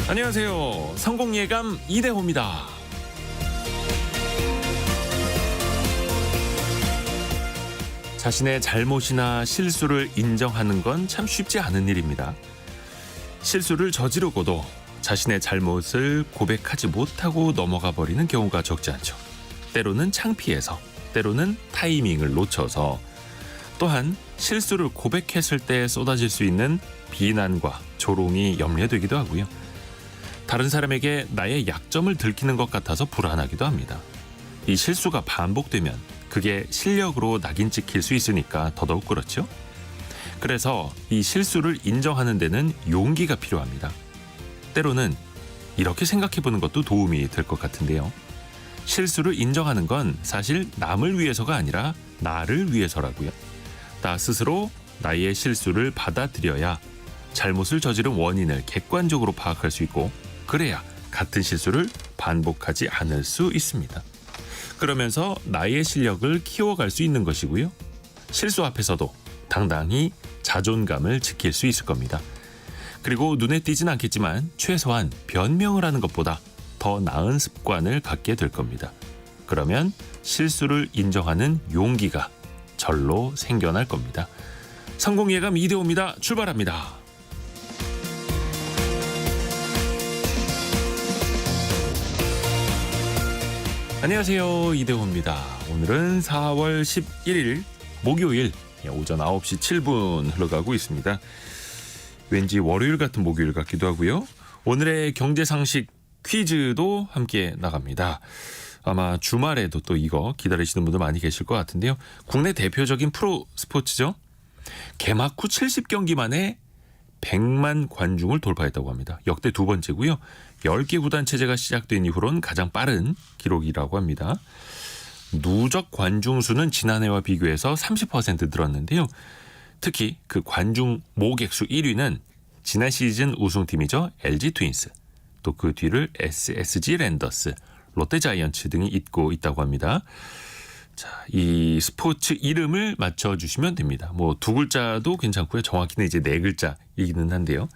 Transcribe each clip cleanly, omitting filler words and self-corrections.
안녕하세요. 성공예감 이대호입니다. 자신의 잘못이나 실수를 인정하는 건 참 쉽지 않은 일입니다. 실수를 저지르고도 자신의 잘못을 고백하지 못하고 넘어가 버리는 경우가 적지 않죠. 때로는 창피해서, 때로는 타이밍을 놓쳐서, 또한 실수를 고백했을 때 쏟아질 수 있는 비난과 조롱이 염려되기도 하고요. 다른 사람에게 나의 약점을 들키는 것 같아서 불안하기도 합니다. 이 실수가 반복되면 그게 실력으로 낙인 찍힐 수 있으니까 더더욱 그렇죠. 그래서 이 실수를 인정하는 데는 용기가 필요합니다. 때로는 이렇게 생각해보는 것도 도움이 될 것 같은데요. 실수를 인정하는 건 사실 남을 위해서가 아니라 나를 위해서라고요. 나 스스로 나의 실수를 받아들여야 잘못을 저지른 원인을 객관적으로 파악할 수 있고, 그래야 같은 실수를 반복하지 않을 수 있습니다. 그러면서 나의 실력을 키워갈 수 있는 것이고요. 실수 앞에서도 당당히 자존감을 지킬 수 있을 겁니다. 그리고 눈에 띄진 않겠지만 최소한 변명을 하는 것보다 더 나은 습관을 갖게 될 겁니다. 그러면 실수를 인정하는 용기가 절로 생겨날 겁니다. 성공예감 이대호입니다. 출발합니다. 안녕하세요. 이대호입니다. 오늘은 4월 11일 목요일 오전 9시 7분 흘러가고 있습니다. 왠지 월요일 같은 목요일 같기도 하고요. 오늘의 경제상식 퀴즈도 함께 나갑니다. 아마 주말에도 또 이거 기다리시는 분들 많이 계실 것 같은데요. 국내 대표적인 프로 스포츠죠. 개막 후 70경기 만에 100만 관중을 돌파했다고 합니다. 역대 두 번째고요. 10개 구단 체제가 시작된 이후로는 가장 빠른 기록이라고 합니다. 누적 관중 수는 지난해와 비교해서 30% 늘었는데요. 특히 그 관중 모객 수 1위는 지난 시즌 우승팀이죠. LG 트윈스, 또 그 뒤를 SSG 랜더스, 롯데 자이언츠 등이 잇고 있다고 합니다. 자, 이 스포츠 이름을 맞춰주시면 됩니다. 뭐 두 글자도 괜찮고요. 정확히는 이제 네 글자이기는 한데요.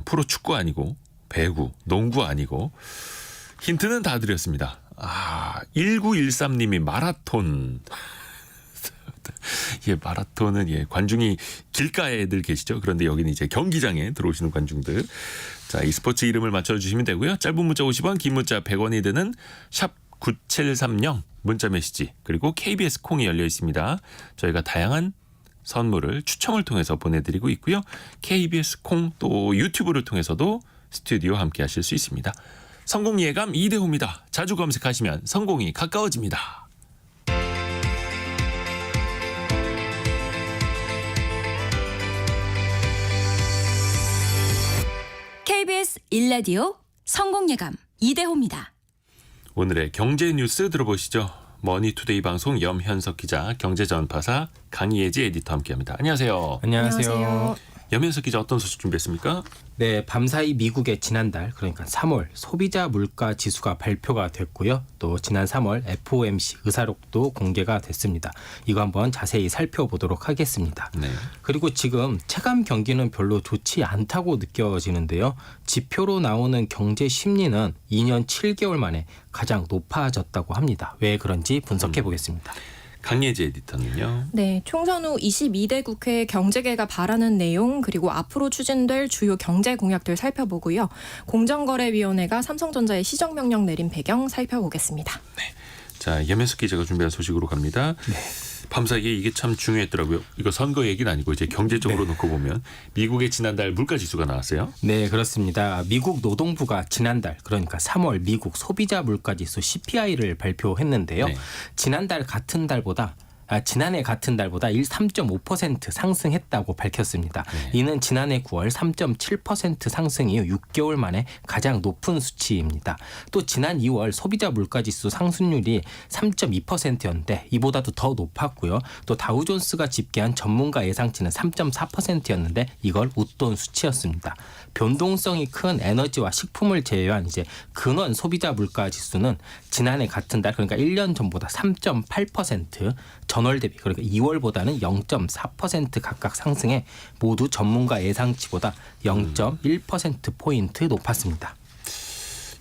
프로 축구 아니고 배구, 농구 아니고, 힌트는 다 드렸습니다. 1913님이 마라톤. 예, 마라톤은 예, 관중이 길가에들 계시죠. 그런데 여기는 이제 경기장에 들어오시는 관중들. 자, 이 스포츠 이름을 맞춰주시면 되고요. 짧은 문자 50원, 긴 문자 100원이 드는 샵 9730 문자 메시지, 그리고 KBS 콩이 열려 있습니다. 저희가 다양한 선물을 추첨을 통해서 보내드리고 있고요. KBS 콩 또 유튜브를 통해서도 스튜디오 함께 하실 수 있습니다. 성공예감 이대호입니다. 자주 검색하시면 성공이 가까워집니다. KBS 1라디오 성공예감 이대호입니다. 오늘의 경제 뉴스 들어보시죠. 머니투데이 방송 염현석 기자, 경제전파사 강희애지 에디터 함께합니다. 안녕하세요. 안녕하세요. 염현석 기자, 어떤 소식 준비했습니까? 네, 밤사이 미국의 지난달, 그러니까 3월 소비자 물가 지수가 발표가 됐고요. 또 지난 3월 FOMC 의사록도 공개가 됐습니다. 이거 한번 자세히 살펴보도록 하겠습니다. 네. 그리고 지금 체감 경기는 별로 좋지 않다고 느껴지는데요. 지표로 나오는 경제 심리는 2년 7개월 만에 가장 높아졌다고 합니다. 왜 그런지 분석해 보겠습니다. 강예지 에디터는요. 네, 총선 후 22대 국회 경제계가 바라는 내용, 그리고 앞으로 추진될 주요 경제 공약들 살펴보고요. 공정거래위원회가 삼성전자에 시정명령 내린 배경 살펴보겠습니다. 자, 염현석 기자가 준비한 소식으로 갑니다. 네. 밤사이에 이게 참 중요했더라고요. 이거 선거 얘기는 아니고 이제 경제적으로 놓고 보면 미국의 지난달 물가지수가 나왔어요. 네, 그렇습니다. 미국 노동부가 지난달, 그러니까 3월 미국 소비자 물가지수 CPI를 발표했는데요. 네. 지난해 같은 달보다 3.5% 상승했다고 밝혔습니다. 네. 이는 지난해 9월 3.7% 상승 이후 6개월 만에 가장 높은 수치입니다. 또 지난 2월 소비자 물가지수 상승률이 3.2%였는데 이보다도 더 높았고요. 또 다우존스가 집계한 전문가 예상치는 3.4%였는데 이걸 웃돈 수치였습니다. 변동성이 큰 에너지와 식품을 제외한 이제 근원 소비자 물가 지수는 지난해 같은 달, 그러니까 1년 전보다 3.8%, 전월 대비 그러니까 2월보다는 0.4% 각각 상승해 모두 전문가 예상치보다 0.1%포인트 높았습니다.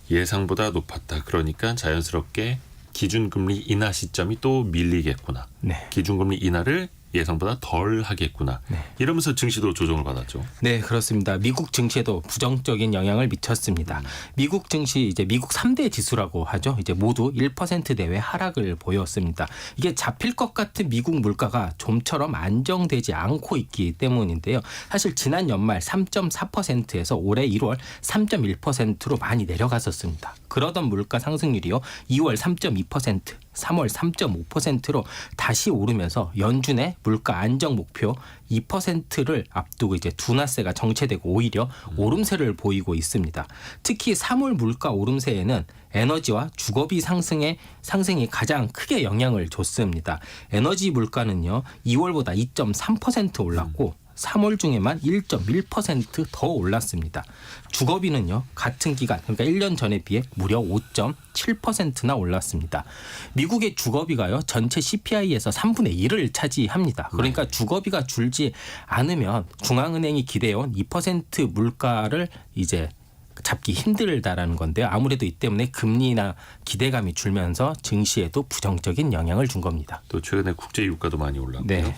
예상보다 높았다. 그러니까 자연스럽게 기준금리 인하 시점이 또 밀리겠구나. 네. 기준금리 인하를 예상보다 덜 하겠구나. 네. 이러면서 증시도 조정을 받았죠. 네, 그렇습니다. 미국 증시에도 부정적인 영향을 미쳤습니다. 미국 증시 이제 미국 3대 지수라고 하죠. 이제 모두 1% 내외 하락을 보였습니다. 이게 잡힐 것 같은 미국 물가가 좀처럼 안정되지 않고 있기 때문인데요. 사실 지난 연말 3.4%에서 올해 1월 3.1%로 많이 내려갔었습니다. 그러던 물가 상승률이요. 2월 3.2%, 3월 3.5%로 다시 오르면서 연준의 물가 안정 목표 2%를 앞두고 이제 둔화세가 정체되고 오히려 오름세를 보이고 있습니다. 특히 3월 물가 오름세에는 에너지와 주거비 상승이 가장 크게 영향을 줬습니다. 에너지 물가는요 2월보다 2.3% 올랐고 3월 중에만 1.1% 더 올랐습니다. 주거비는요 같은 기간 그러니까 1년 전에 비해 무려 5.7%나 올랐습니다. 미국의 주거비가요 전체 CPI에서 3분의 1을 차지합니다. 그러니까 주거비가 줄지 않으면 중앙은행이 기대해온 2% 물가를 이제 잡기 힘들다라는 건데요. 아무래도 이 때문에 금리나 기대감이 줄면서 증시에도 부정적인 영향을 준 겁니다. 또 최근에 국제 유가도 많이 올랐고요. 네.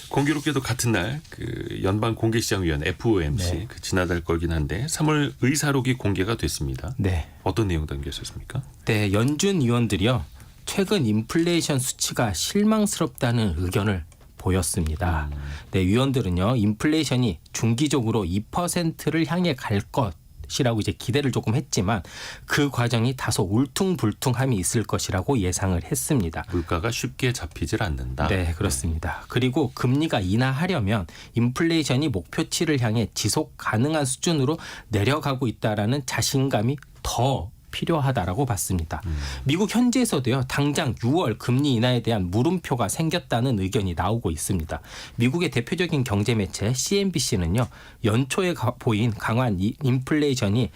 공교롭게도 같은 날 그 연방 공개시장위원 FOMC 네. 그 지난달 거긴 한데 3월 의사록이 공개가 됐습니다. 네. 어떤 내용 담겨 있었습니까? 네, 연준 위원들이요. 최근 인플레이션 수치가 실망스럽다는 의견을 보였습니다. 네, 위원들은요. 인플레이션이 중기적으로 2%를 향해 갈 것이라고 이제 기대를 조금 했지만 그 과정이 다소 울퉁불퉁함이 있을 것이라고 예상을 했습니다. 물가가 쉽게 잡히질 않는다. 네, 그렇습니다. 그리고 금리가 인하하려면 인플레이션이 목표치를 향해 지속 가능한 수준으로 내려가고 있다라는 자신감이 더 필요하다라고 봤습니다. 미국 현지에서도요. 당장 6월 금리 인하에 대한 물음표가 생겼다는 의견이 나오고 있습니다. 미국의 대표적인 경제 매체 CNBC는요. 연초에 보인 강한 인플레이션이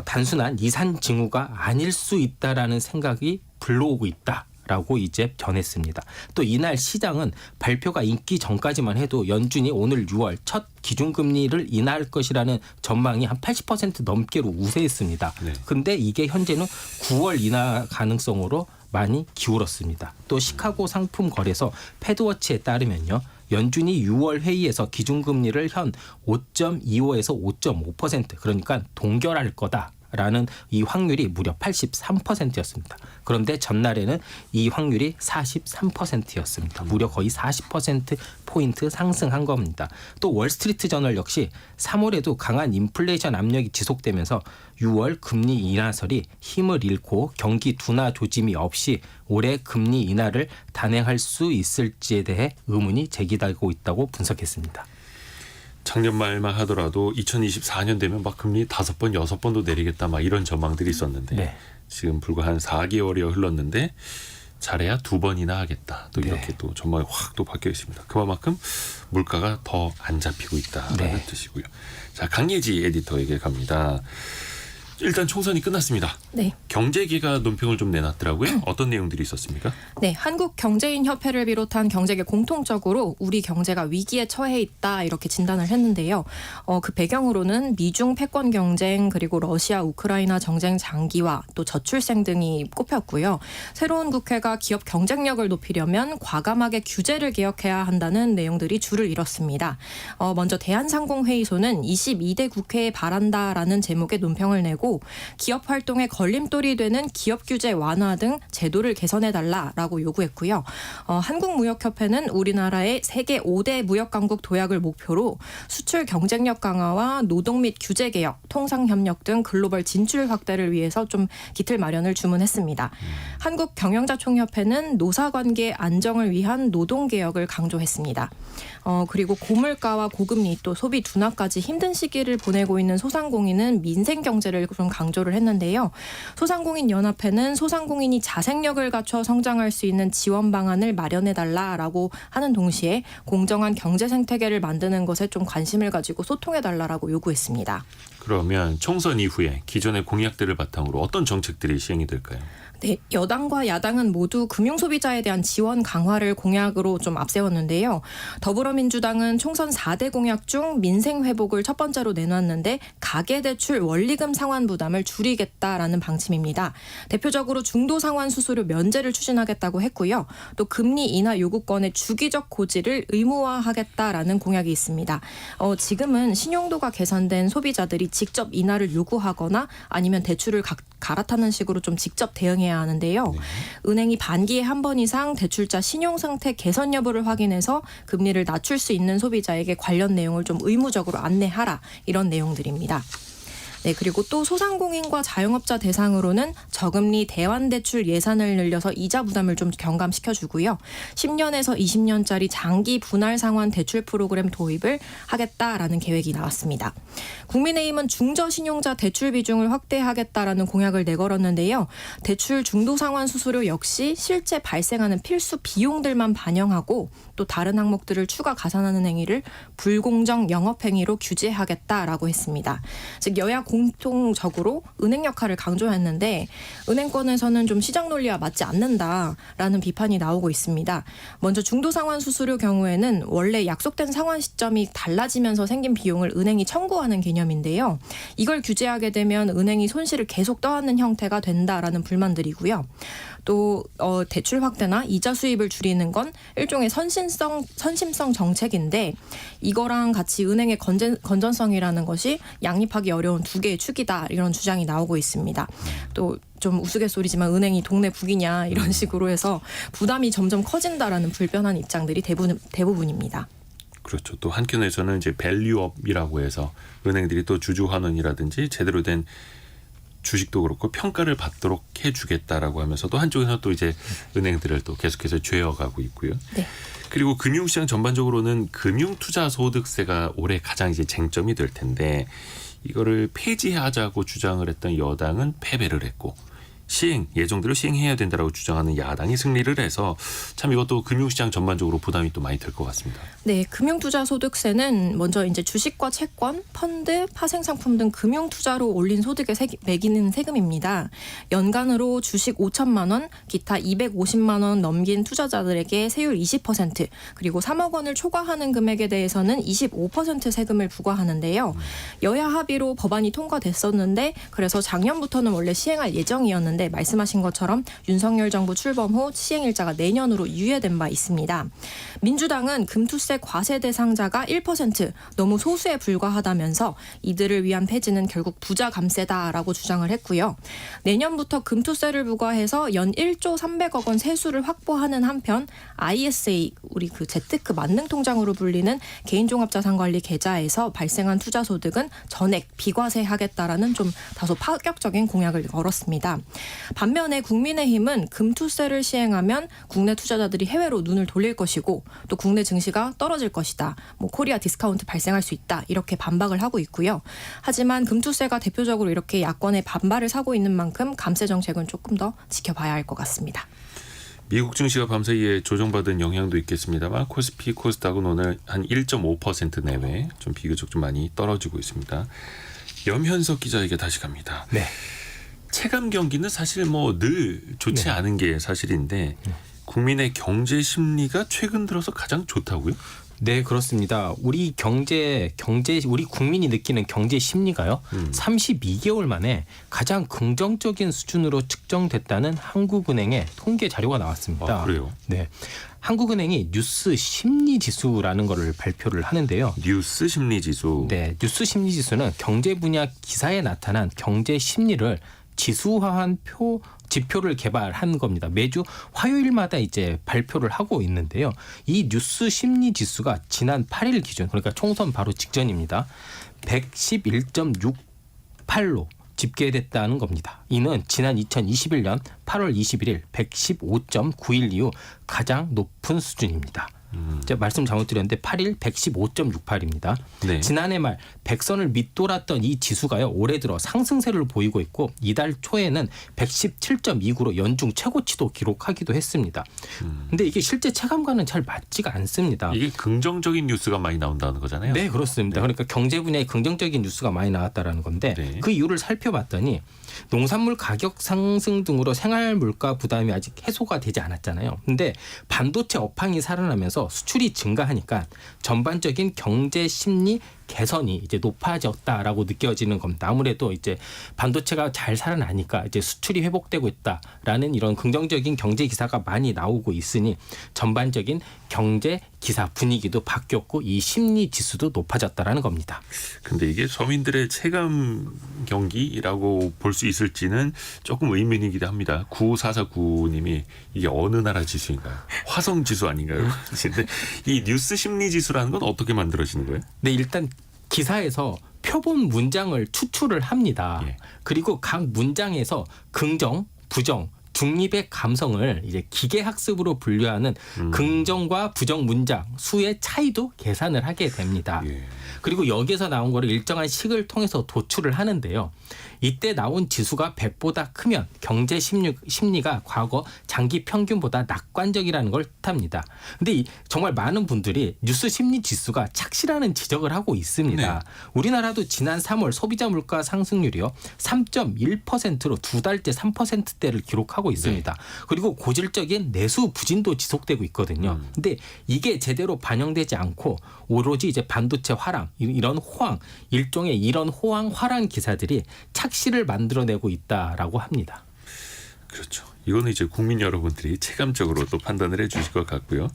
단순한 이산 징후가 아닐 수 있다라는 생각이 불러오고 있다. 라고 이제 전했습니다. 또 이날 시장은 발표가 있기 전까지만 해도 연준이 오늘 6월 첫 기준금리를 인하할 것이라는 전망이 한 80% 넘게로 우세했습니다. 근데 이게 현재는 9월 인하 가능성으로 많이 기울었습니다. 또 시카고 상품 거래소 패드워치에 따르면요. 연준이 6월 회의에서 기준금리를 현 5.25에서 5.5% 그러니까 동결할 거다. 라는 이 확률이 무려 83%였습니다. 그런데 전날에는 이 확률이 43%였습니다. 무려 거의 40%포인트 상승한 겁니다. 또 월스트리트 저널 역시 3월에도 강한 인플레이션 압력이 지속되면서 6월 금리 인하설이 힘을 잃고 경기 둔화 조짐이 없이 올해 금리 인하를 단행할 수 있을지에 대해 의문이 제기되고 있다고 분석했습니다. 작년 말만 하더라도 2024년 되면 막 금리 5번, 6번도 내리겠다 막 이런 전망들이 있었는데 네. 지금 불과 한 4개월이 흘렀는데 잘해야 2번이나 하겠다. 또 이렇게 네. 또 전망이 확 또 바뀌어 있습니다. 그만큼 물가가 더 안 잡히고 있다라는 네. 뜻이고요. 자, 강예지 에디터에게 갑니다. 일단 총선이 끝났습니다. 네. 경제계가 논평을 좀 내놨더라고요. 어떤 내용들이 있었습니까? 네, 한국경제인협회를 비롯한 경제계 공통적으로 우리 경제가 위기에 처해 있다 이렇게 진단을 했는데요. 그 배경으로는 미중 패권 경쟁 그리고 러시아 우크라이나 정쟁 장기화 또 저출생 등이 꼽혔고요. 새로운 국회가 기업 경쟁력을 높이려면 과감하게 규제를 개혁해야 한다는 내용들이 줄을 이뤘습니다. 먼저 대한상공회의소는 22대 국회에 바란다라는 제목의 논평을 내고 기업 활동에 걸림돌이 되는 기업 규제 완화 등 제도를 개선해달라라고 요구했고요. 한국무역협회는 우리나라의 세계 5대 무역강국 도약을 목표로 수출 경쟁력 강화와 노동 및 규제 개혁, 통상협력 등 글로벌 진출 확대를 위해서 좀 기틀 마련을 주문했습니다. 한국경영자총협회는 노사관계 안정을 위한 노동개혁을 강조했습니다. 그리고 고물가와 고금리 또 소비 둔화까지 힘든 시기를 보내고 있는 소상공인은 민생경제를 좀 강조를 했는데요. 소상공인연합회는 소상공인이 자생력을 갖춰 성장할 수 있는 지원 방안을 마련해달라라고 하는 동시에 공정한 경제 생태계를 만드는 것에 좀 관심을 가지고 소통해달라라고 요구했습니다. 그러면 총선 이후에 기존의 공약들을 바탕으로 어떤 정책들이 시행이 될까요? 네, 여당과 야당은 모두 금융소비자에 대한 지원 강화를 공약으로 좀 앞세웠는데요. 더불어민주당은 총선 4대 공약 중 민생 회복을 첫 번째로 내놨는데 가계대출 원리금 상환 부담을 줄이겠다라는 방침입니다. 대표적으로 중도상환 수수료 면제를 추진하겠다고 했고요. 또 금리 인하 요구권의 주기적 고지를 의무화하겠다라는 공약이 있습니다. 지금은 신용도가 개선된 소비자들이 직접 인하를 요구하거나 아니면 대출을 갈아타는 식으로 좀 직접 대응해야 하는데요. 은행이 반기에 한 번 이상 대출자 신용 상태 개선 여부를 확인해서 금리를 낮출 수 있는 소비자에게 관련 내용을 좀 의무적으로 안내하라 이런 내용들입니다. 네, 그리고 또 소상공인과 자영업자 대상으로는 저금리 대환대출 예산을 늘려서 이자 부담을 좀 경감시켜주고요. 10년에서 20년짜리 장기 분할 상환 대출 프로그램 도입을 하겠다라는 계획이 나왔습니다. 국민의힘은 중저신용자 대출 비중을 확대하겠다라는 공약을 내걸었는데요. 대출 중도 상환 수수료 역시 실제 발생하는 필수 비용들만 반영하고 또 다른 항목들을 추가 가산하는 행위를 불공정 영업행위로 규제하겠다라고 했습니다. 즉 여야 공통적으로 은행 역할을 강조했는데 은행권에서는 좀 시장 논리와 맞지 않는다라는 비판이 나오고 있습니다. 먼저 중도 상환 수수료 경우에는 원래 약속된 상환 시점이 달라지면서 생긴 비용을 은행이 청구하는 개념인데요. 이걸 규제하게 되면 은행이 손실을 계속 떠안는 형태가 된다라는 불만들이고요. 또 대출 확대나 이자 수입을 줄이는 건 일종의 선심성 정책인데 이거랑 같이 은행의 건전성이라는 것이 양립하기 어려운 두 개의 축이다 이런 주장이 나오고 있습니다. 또 좀 우스갯소리지만 은행이 동네 북이냐 이런 식으로 해서 부담이 점점 커진다라는 불편한 입장들이 대부분입니다. 그렇죠. 또 한편에서는 이제 밸류업이라고 해서 은행들이 또 주주환원이라든지 제대로 된 주식도 그렇고 평가를 받도록 해주겠다라고 하면서도 한쪽에서 또 이제 은행들을 또 계속해서 죄어가고 있고요. 네. 그리고 금융시장 전반적으로는 금융투자소득세가 올해 가장 이제 쟁점이 될 텐데 이거를 폐지하자고 주장을 했던 여당은 패배를 했고 시행 예정대로 시행해야 된다라고 주장하는 야당이 승리를 해서 참 이것도 금융시장 전반적으로 부담이 또 많이 될 것 같습니다. 네, 금융투자소득세는 먼저 이제 주식과 채권, 펀드, 파생상품 등 금융투자로 올린 소득에 매기는 세금입니다. 연간으로 주식 5천만 원, 기타 250만 원 넘긴 투자자들에게 세율 20% 그리고 3억 원을 초과하는 금액에 대해서는 25% 세금을 부과하는데요. 여야 합의로 법안이 통과됐었는데 그래서 작년부터는 원래 시행할 예정이었는데 말씀하신 것처럼 윤석열 정부 출범 후 시행일자가 내년으로 유예된 바 있습니다. 민주당은 금투세 과세 대상자가 1% 너무 소수에 불과하다면서 이들을 위한 폐지는 결국 부자 감세다라고 주장을 했고요. 내년부터 금투세를 부과해서 연 1조 300억 원 세수를 확보하는 한편 ISA 우리 그 재테크 만능통장으로 불리는 개인종합자산관리 계좌에서 발생한 투자소득은 전액 비과세하겠다라는 좀 다소 파격적인 공약을 걸었습니다. 반면에 국민의힘은 금투세를 시행하면 국내 투자자들이 해외로 눈을 돌릴 것이고 또 국내 증시가 떨어질 것이다. 코리아 디스카운트 발생할 수 있다. 이렇게 반박을 하고 있고요. 하지만 금투세가 대표적으로 이렇게 야권의 반발을 사고 있는 만큼 감세 정책은 조금 더 지켜봐야 할 것 같습니다. 미국 증시가 밤사이에 조정받은 영향도 있겠습니다만 코스피 코스닥은 오늘 한 1.5% 내외 좀 비교적 좀 많이 떨어지고 있습니다. 염현석 기자에게 다시 갑니다. 네. 체감 경기는 사실 늘 좋지 않은 게 사실인데 국민의 경제 심리가 최근 들어서 가장 좋다고요? 네, 그렇습니다. 우리 우리 국민이 느끼는 경제 심리가요. 32개월 만에 가장 긍정적인 수준으로 측정됐다는 한국은행의 통계 자료가 나왔습니다. 아, 그래요? 네. 한국은행이 뉴스 심리 지수라는 거를 발표를 하는데요. 뉴스 심리 지수. 네, 뉴스 심리 지수는 경제 분야 기사에 나타난 경제 심리를 지수화한 지표를 개발한 겁니다. 매주 화요일마다 이제 발표를 하고 있는데요. 이 뉴스 심리 지수가 지난 8일 기준, 그러니까 총선 바로 직전입니다. 111.68로 집계됐다는 겁니다. 이는 지난 2021년 8월 21일 115.91 이후 가장 높은 수준입니다. 제가 말씀 잘못 드렸는데 8일 115.68입니다. 네. 지난해 말 100선을 밑돌았던 이 지수가요. 올해 들어 상승세를 보이고 있고 이달 초에는 117.29로 연중 최고치도 기록하기도 했습니다. 근데 이게 실제 체감과는 잘 맞지가 않습니다. 이게 긍정적인 뉴스가 많이 나온다는 거잖아요. 네, 그렇습니다. 네. 그러니까 경제 분야에 긍정적인 뉴스가 많이 나왔다라는 건데 네. 그 이유를 살펴봤더니 농산물 가격 상승 등으로 생활 물가 부담이 아직 해소가 되지 않았잖아요. 근데 반도체 업황이 살아나면서 수출이 증가하니까 전반적인 경제 심리 개선이 이제 높아졌다라고 느껴지는 겁니다. 아무래도 이제 반도체가 잘 살아나니까 이제 수출이 회복되고 있다라는 이런 긍정적인 경제 기사가 많이 나오고 있으니 전반적인 경제 기사 분위기도 바뀌었고 이 심리 지수도 높아졌다라는 겁니다. 근데 이게 서민들의 체감 경기라고 볼 수 있을지는 조금 의문이기도 합니다. 95449님이 이게 어느 나라 지수인가요? 화성 지수 아닌가요? 근데 이 뉴스 심리 지수라는 건 어떻게 만들어지는 거예요? 네, 일단 기사에서 표본 문장을 추출을 합니다. 예. 그리고 각 문장에서 긍정, 부정, 중립의 감성을 이제 기계 학습으로 분류하는 긍정과 부정 문장 수의 차이도 계산을 하게 됩니다. 예. 그리고 여기에서 나온 거를 일정한 식을 통해서 도출을 하는데요. 이때 나온 지수가 100보다 크면 경제 심리가 과거 장기 평균보다 낙관적이라는 걸 뜻합니다. 근데 정말 많은 분들이 뉴스 심리 지수가 착시라는 지적을 하고 있습니다. 네. 우리나라도 지난 3월 소비자 물가 상승률이요. 3.1%로 두 달째 3%대를 기록하고 있습니다. 그리고 고질적인 내수 부진도 지속되고 있거든요. 근데 이게 제대로 반영되지 않고 오로지 이제 반도체 화랑 이런 호황 일종의 이런 호황 화랑 기사들이 착시를 만들어내고 있다라고 합니다. 그렇죠. 이거는 이제 국민 여러분들이 체감적으로 또 판단을 해 주실 것 같고요.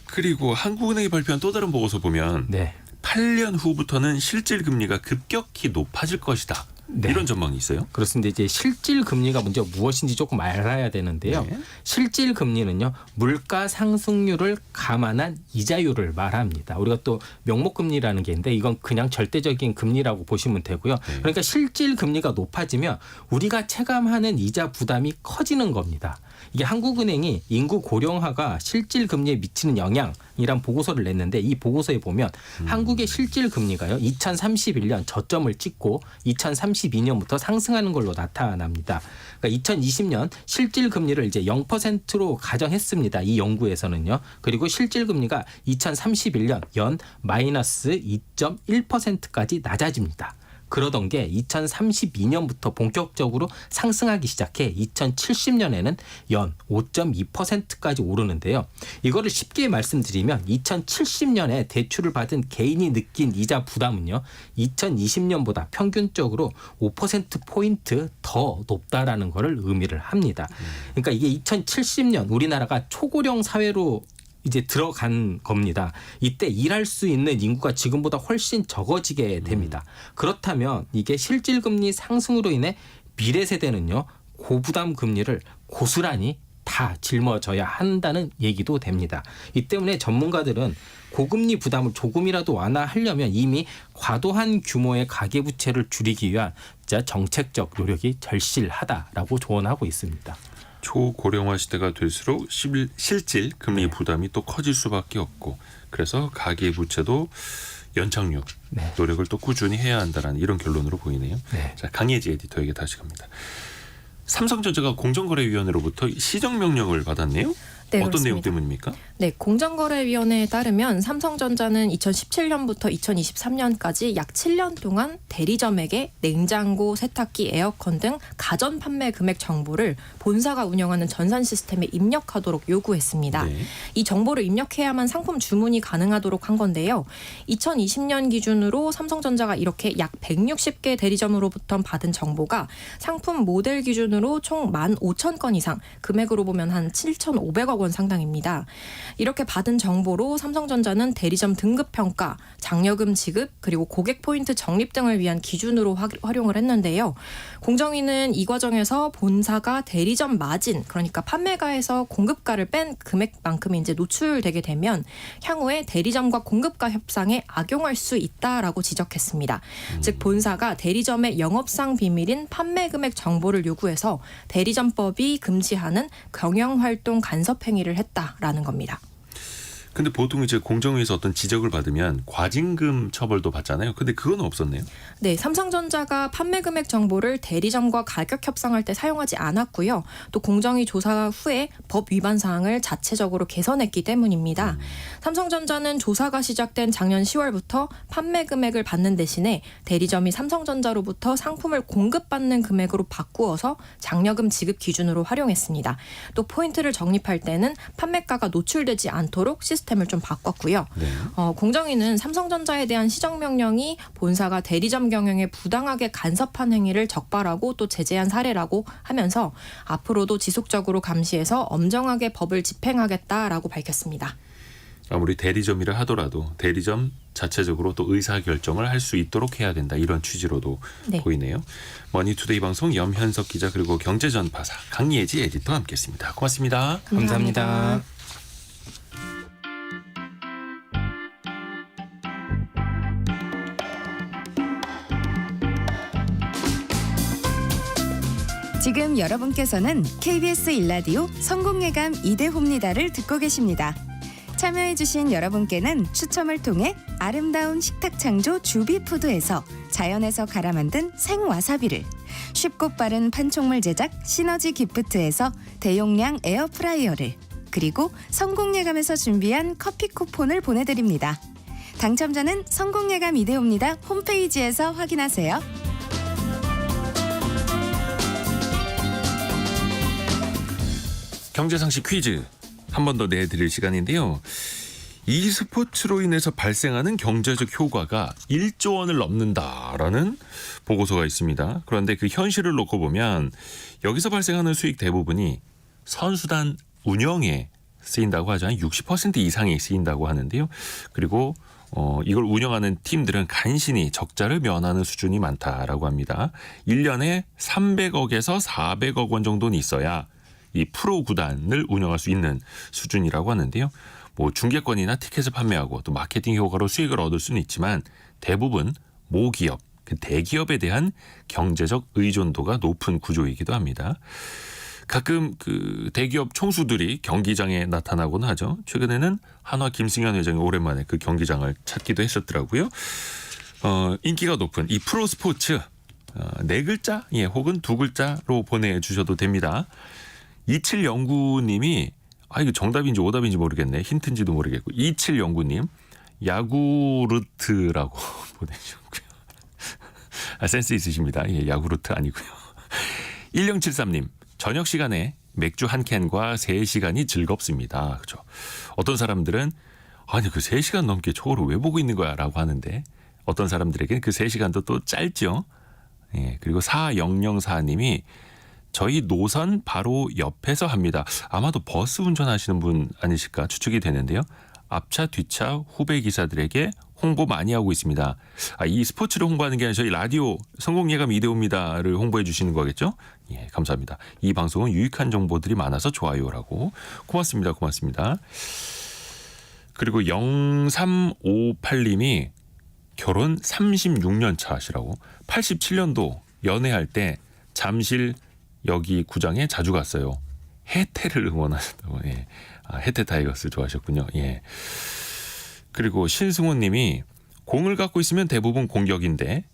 그리고 한국은행이 발표한 또 다른 보고서 보면 네. 8년 후부터는 실질 금리가 급격히 높아질 것이다. 네. 이런 전망이 있어요. 그렇습니다. 이제 실질 금리가 먼저 무엇인지 조금 알아야 되는데요. 네. 실질 금리는요. 물가 상승률을 감안한 이자율을 말합니다. 우리가 또 명목 금리라는 게 있는데 이건 그냥 절대적인 금리라고 보시면 되고요. 그러니까 실질 금리가 높아지면 우리가 체감하는 이자 부담이 커지는 겁니다. 이게 한국은행이 인구 고령화가 실질 금리에 미치는 영향이란 보고서를 냈는데 이 보고서에 보면 한국의 실질 금리가요. 2031년 저점을 찍고 2032년부터 상승하는 걸로 나타납니다. 그러니까 2020년 실질 금리를 이제 0%로 가정했습니다. 이 연구에서는요. 그리고 실질 금리가 2031년 연 마이너스 2.1%까지 낮아집니다. 그러던 게 2032년부터 본격적으로 상승하기 시작해 2070년에는 연 5.2%까지 오르는데요. 이거를 쉽게 말씀드리면 2070년에 대출을 받은 개인이 느낀 이자 부담은요. 2020년보다 평균적으로 5%포인트 더 높다라는 거를 의미를 합니다. 그러니까 이게 2070년 우리나라가 초고령 사회로 이제 들어간 겁니다. 이때 일할 수 있는 인구가 지금보다 훨씬 적어지게 됩니다. 그렇다면 이게 실질금리 상승으로 인해 미래 세대는요. 고부담 금리를 고스란히 다 짊어져야 한다는 얘기도 됩니다. 이 때문에 전문가들은 고금리 부담을 조금이라도 완화하려면 이미 과도한 규모의 가계부채를 줄이기 위한 진짜 정책적 노력이 절실하다라고 조언하고 있습니다. 초고령화 시대가 될수록 실질 금리 부담이 또 커질 수밖에 없고 그래서 가계부채도 연착륙 네. 노력을 또 꾸준히 해야 한다는 이런 결론으로 보이네요. 네. 자, 강예지 에디터에게 다시 갑니다. 삼성전자가 공정거래위원회로부터 시정명령을 받았네요. 네, 어떤 그렇습니다. 내용 때문입니까? 네, 공정거래위원회에 따르면 삼성전자는 2017년부터 2023년까지 약 7년 동안 대리점에게 냉장고, 세탁기, 에어컨 등 가전 판매 금액 정보를 본사가 운영하는 전산 시스템에 입력하도록 요구했습니다. 네. 이 정보를 입력해야만 상품 주문이 가능하도록 한 건데요. 2020년 기준으로 삼성전자가 이렇게 약 160개 대리점으로부터 받은 정보가 상품 모델 기준으로 총 15,000건 이상, 금액으로 보면 한 7,500억 원 상당입니다. 이렇게 받은 정보로 삼성전자는 대리점 등급 평가, 장려금 지급, 그리고 고객 포인트 적립 등을 위한 기준으로 활용을 했는데요. 공정위는 이 과정에서 본사가 대리점 마진, 그러니까 판매가에서 공급가를 뺀 금액만큼이 이제 노출되게 되면 향후에 대리점과 공급가 협상에 악용할 수 있다라고 지적했습니다. 즉 본사가 대리점의 영업상 비밀인 판매 금액 정보를 요구해서 대리점법이 금지하는 경영활동 간섭 행위를 했다라는 겁니다. 근데 보통 이제 공정위에서 어떤 지적을 받으면 과징금 처벌도 받잖아요. 근데 그건 없었네요. 네, 삼성전자가 판매 금액 정보를 대리점과 가격 협상할 때 사용하지 않았고요. 또 공정위 조사 후에 법 위반 사항을 자체적으로 개선했기 때문입니다. 삼성전자는 조사가 시작된 작년 10월부터 판매 금액을 받는 대신에 대리점이 삼성전자로부터 상품을 공급받는 금액으로 바꾸어서 장려금 지급 기준으로 활용했습니다. 또 포인트를 적립할 때는 판매가가 노출되지 않도록 시스템을 좀 바꿨고요. 네. 공정위는 삼성전자에 대한 시정명령이 본사가 대리점 경영에 부당하게 간섭한 행위를 적발하고 또 제재한 사례라고 하면서 앞으로도 지속적으로 감시해서 엄정하게 법을 집행하겠다라고 밝혔습니다. 아무리 대리점이라 하더라도 대리점 자체적으로 또 의사결정을 할 수 있도록 해야 된다. 이런 취지로도 네. 보이네요. 머니투데이 방송 염현석 기자 그리고 경제전파사 강예지 에디터와 함께했습니다. 고맙습니다. 감사합니다. 지금 여러분께서는 KBS 일라디오 성공예감 이대호입니다를 듣고 계십니다. 참여해주신 여러분께는 추첨을 통해 아름다운 식탁 창조 주비푸드에서 자연에서 갈아 만든 생와사비를, 쉽고 빠른 판촉물 제작 시너지 기프트에서 대용량 에어프라이어를, 그리고 성공예감에서 준비한 커피 쿠폰을 보내드립니다. 당첨자는 성공예감 이대호입니다 홈페이지에서 확인하세요. 경제상식 퀴즈 한 번 더 내드릴 시간인데요. e스포츠로 인해서 발생하는 경제적 효과가 1조 원을 넘는다라는 보고서가 있습니다. 그런데 그 현실을 놓고 보면 여기서 발생하는 수익 대부분이 선수단 운영에 쓰인다고 하죠. 한 60% 이상이 쓰인다고 하는데요. 그리고 이걸 운영하는 팀들은 간신히 적자를 면하는 수준이 많다라고 합니다. 1년에 300억에서 400억 원 정도는 있어야 이 프로 구단을 운영할 수 있는 수준이라고 하는데요. 뭐 중계권이나 티켓을 판매하고 또 마케팅 효과로 수익을 얻을 수는 있지만 대부분 모기업, 그 대기업에 대한 경제적 의존도가 높은 구조이기도 합니다. 가끔 그 대기업 총수들이 경기장에 나타나곤 하죠. 최근에는 한화 김승현 회장이 오랜만에 그 경기장을 찾기도 했었더라고요. 인기가 높은 이 프로 스포츠 네 글자 혹은 두 글자로 보내주셔도 됩니다. 2709님이 이거 정답인지 오답인지 모르겠네. 힌트인지도 모르겠고 2709님 야구르트라고 보내주셨고요. 센스 있으십니다. 야구르트 아니고요. 1073님 저녁 시간에 맥주 한 캔과 3시간이 즐겁습니다. 그렇죠. 어떤 사람들은 아니 그 3시간 넘게 저거를 왜 보고 있는 거야 라고 하는데 어떤 사람들에게는 그 3시간도 또 짧죠. 그리고 4004님이 저희 노선 바로 옆에서 합니다. 아마도 버스 운전하시는 분 아니실까 추측이 되는데요. 앞차 뒤차 후배 기사들에게 홍보 많이 하고 있습니다. 이 스포츠를 홍보하는 게 아니라 저희 라디오 성공예감 이대호입니다를 홍보해 주시는 거겠죠? 예, 감사합니다. 이 방송은 유익한 정보들이 많아서 좋아요라고. 고맙습니다. 고맙습니다. 그리고 0358님이 결혼 36년 차 하시라고. 87년도 연애할 때 잠실 여기 구장에 자주 갔어요. 해태를 응원하셨다고. 예. 해태 타이거스 좋아하셨군요. 예. 그리고 신승훈 님이 공을 갖고 있으면 대부분 공격인데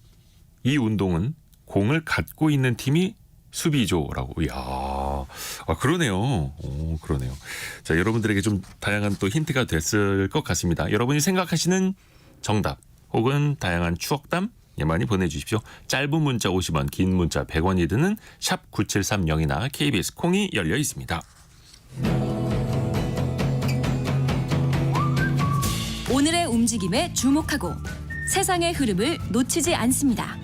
이 운동은 공을 갖고 있는 팀이 수비조라고. 이야. 그러네요. 오, 그러네요. 자, 여러분들에게 좀 다양한 또 힌트가 됐을 것 같습니다. 여러분이 생각하시는 정답 혹은 다양한 추억담 많이 보내주십시오. 짧은 문자 50원, 긴 문자 100원이 드는 샵 9730이나 KBS 콩이 열려 있습니다. 오늘의 움직임에 주목하고 세상의 흐름을 놓치지 않습니다.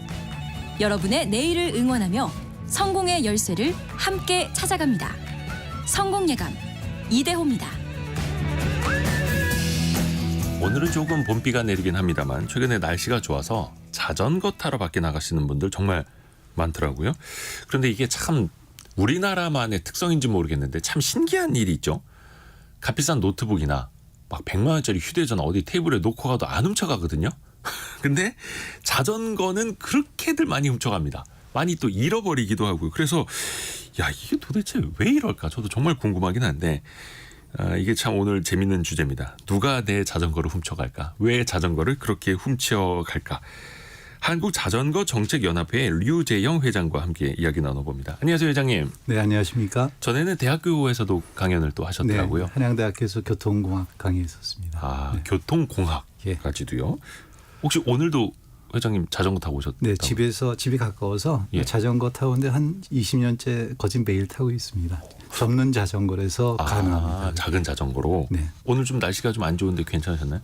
여러분의 내일을 응원하며 성공의 열쇠를 함께 찾아갑니다. 성공예감 이대호입니다. 오늘은 조금 봄비가 내리긴 합니다만 최근에 날씨가 좋아서 자전거 타러 밖에 나가시는 분들 정말 많더라고요. 그런데 이게 참 우리나라만의 특성인지 모르겠는데 참 신기한 일이 있죠. 값비싼 노트북이나 막 100만 원짜리 휴대전화 어디 테이블에 놓고 가도 안 훔쳐가거든요. 근데 자전거는 그렇게들 많이 훔쳐갑니다. 많이 또 잃어버리기도 하고요. 그래서 이게 도대체 왜 이럴까? 저도 정말 궁금하긴 한데 이게 참 오늘 재밌는 주제입니다. 누가 내 자전거를 훔쳐갈까? 왜 자전거를 그렇게 훔쳐갈까? 한국자전거정책연합회 류재영 회장과 함께 이야기 나눠봅니다. 안녕하세요, 회장님. 네, 안녕하십니까? 전에는 대학교에서도 강연을 또 하셨더라고요. 네, 한양대학교에서 교통공학 강의했었습니다. 네. 교통공학까지도요. 혹시 오늘도 회장님 자전거 타고 오셨다고? 네, 집이 가까워서 자전거 타고 오는데 한 20년째 거진 매일 타고 있습니다. 접는 자전거라서 가능합니다. 작은 자전거로. 네. 오늘 좀 날씨가 좀 안 좋은데 괜찮으셨나요?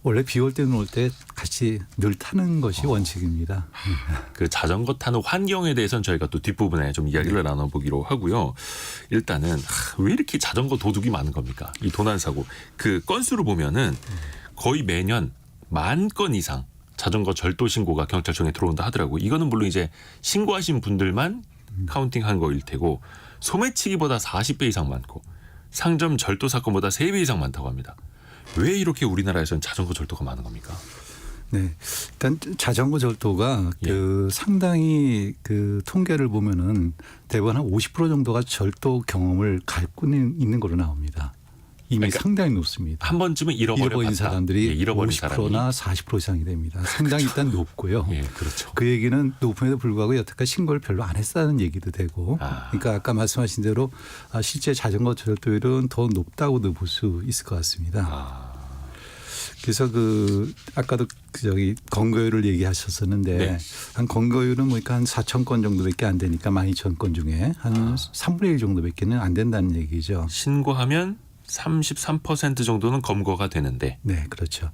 원래 비 올 때는 올 때 같이 늘 타는 것이 원칙입니다. 그 자전거 타는 환경에 대해서는 저희가 또 뒷부분에 좀 이야기를 나눠보기로 하고요. 일단은 왜 이렇게 자전거 도둑이 많은 겁니까? 이 도난 사고. 그 건수를 보면은 거의 매년 10,000건 이상 자전거 절도 신고가 경찰청에 들어온다 하더라고요. 이거는 물론 이제 신고하신 분들만 카운팅한 거일 테고 소매치기보다 40배 이상 많고 상점 절도 사건보다 3배 이상 많다고 합니다. 왜 이렇게 우리나라에서는 자전거 절도가 많은 겁니까? 네, 일단 자전거 절도가 상당히 그 통계를 보면은 대부분 한 50% 정도가 절도 경험을 갖고 있는 걸로 나옵니다. 이미 그러니까 상당히 높습니다. 한 번쯤은 잃어버린 사람들이 잃어버린 50%나 40% 이상이 됩니다. 상당히 일단 높고요. 예, 그렇죠. 그 얘기는 높음에도 불구하고 여태까지 신고를 별로 안 했다는 얘기도 되고, 그러니까 아까 말씀하신 대로 실제 자전거 절도율은 더 높다고도 볼 수 있을 것 같습니다. 그래서 아까도 건거율을 얘기하셨었는데 한 건거율은 그러니까 한 4,000건 정도밖에 안 되니까 12,000건 중에 한 3분의 1 정도밖에는 안 된다는 얘기죠. 신고하면 33% 정도는 검거가 되는데. 네, 그렇죠.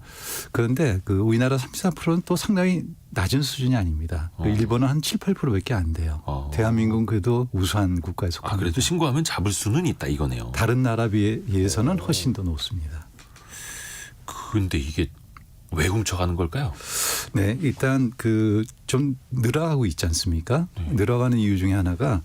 그런데 우리나라 33%는 또 상당히 낮은 수준이 아닙니다. 일본은 한 7, 8%밖에 안 돼요. 대한민국은 그래도 우수한 국가에 속합니다. 그래도 신고하면 잡을 수는 있다 이거네요. 다른 나라 비해서는 훨씬 더 높습니다. 그런데 이게 왜 훔쳐가는 걸까요? 네, 일단 좀 늘어가고 있지 않습니까? 늘어가는 이유 중에 하나가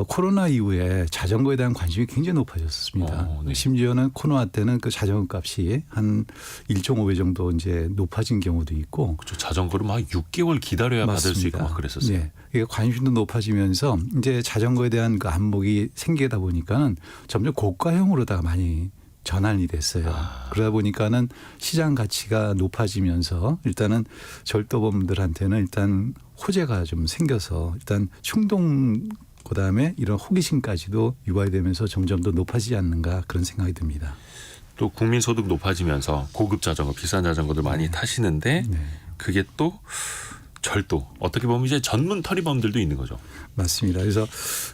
코로나 이후에 자전거에 대한 관심이 굉장히 높아졌습니다. 심지어는 코로나 때는 그 자전거 값이 한 1.5배 정도 이제 높아진 경우도 있고. 그렇죠. 자전거를 막 6개월 기다려야 받을 수 있고 막 그랬었어요. 네. 이게 관심도 높아지면서 이제 자전거에 대한 그 안목이 생기다 보니까는 점점 고가형으로다가 많이 전환이 됐어요. 그러다 보니까는 시장 가치가 높아지면서 일단은 절도범들한테는 일단 호재가 좀 생겨서 일단 충동 그다음에 이런 호기심까지도 유발되면서 점점 더 높아지지 않는가 그런 생각이 듭니다. 또 국민 소득 높아지면서 고급 자전거, 비싼 자전거들 많이 타시는데 그게 또 절도. 어떻게 보면 이제 전문 터리범들도 있는 거죠. 맞습니다. 그래서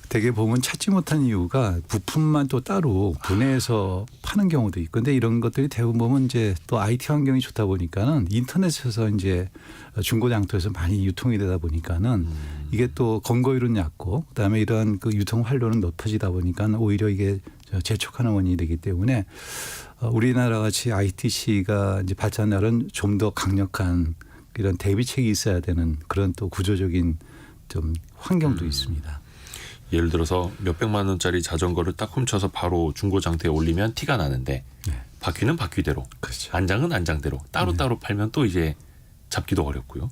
대개 보면 찾지 못한 이유가 부품만 또 따로 분해해서 파는 경우도 있고, 근데 이런 것들이 대부분 보면 이제 또 IT 환경이 좋다 보니까는 인터넷에서 이제 중고장터에서 많이 유통이 되다 보니까는 이게 또 검거율은 얕고, 그다음에 이러한 그 유통 활로는 높아지다 보니까 오히려 이게 재촉하는 원인이 되기 때문에 우리나라 같이 ITC가 이제 발전하는 좀 더 강력한 이런 대비책이 있어야 되는 그런 또 구조적인 좀 환경도 있습니다. 예를 들어서 몇백만 원짜리 자전거를 딱 훔쳐서 바로 중고장터에 올리면 티가 나는데 바퀴는 바퀴대로, 그렇죠. 안장은 안장대로 따로따로 팔면 또 이제 잡기도 어렵고요.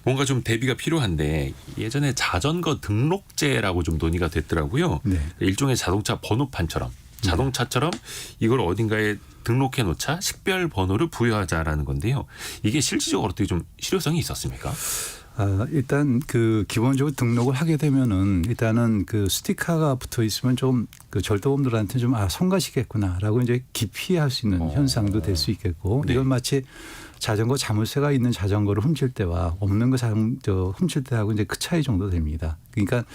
뭔가 좀 대비가 필요한데 예전에 자전거 등록제라고 좀 논의가 됐더라고요. 일종의 자동차 번호판처럼 자동차처럼 이걸 어딘가에 등록해 놓자 식별 번호를 부여하자라는 건데요. 이게 실질적으로 어떻게 좀 실효성이 있었습니까? 일단 기본적으로 등록을 하게 되면은 일단은 스티커가 붙어 있으면 좀 절도범들한테 좀 성가시겠구나라고 이제 기피할 수 있는 현상도 될 수 있겠고, 이건 마치 자전거 자물쇠가 있는 자전거를 훔칠 때와 없는 거 훔칠 때하고 이제 그 차이 정도 됩니다. 그러니까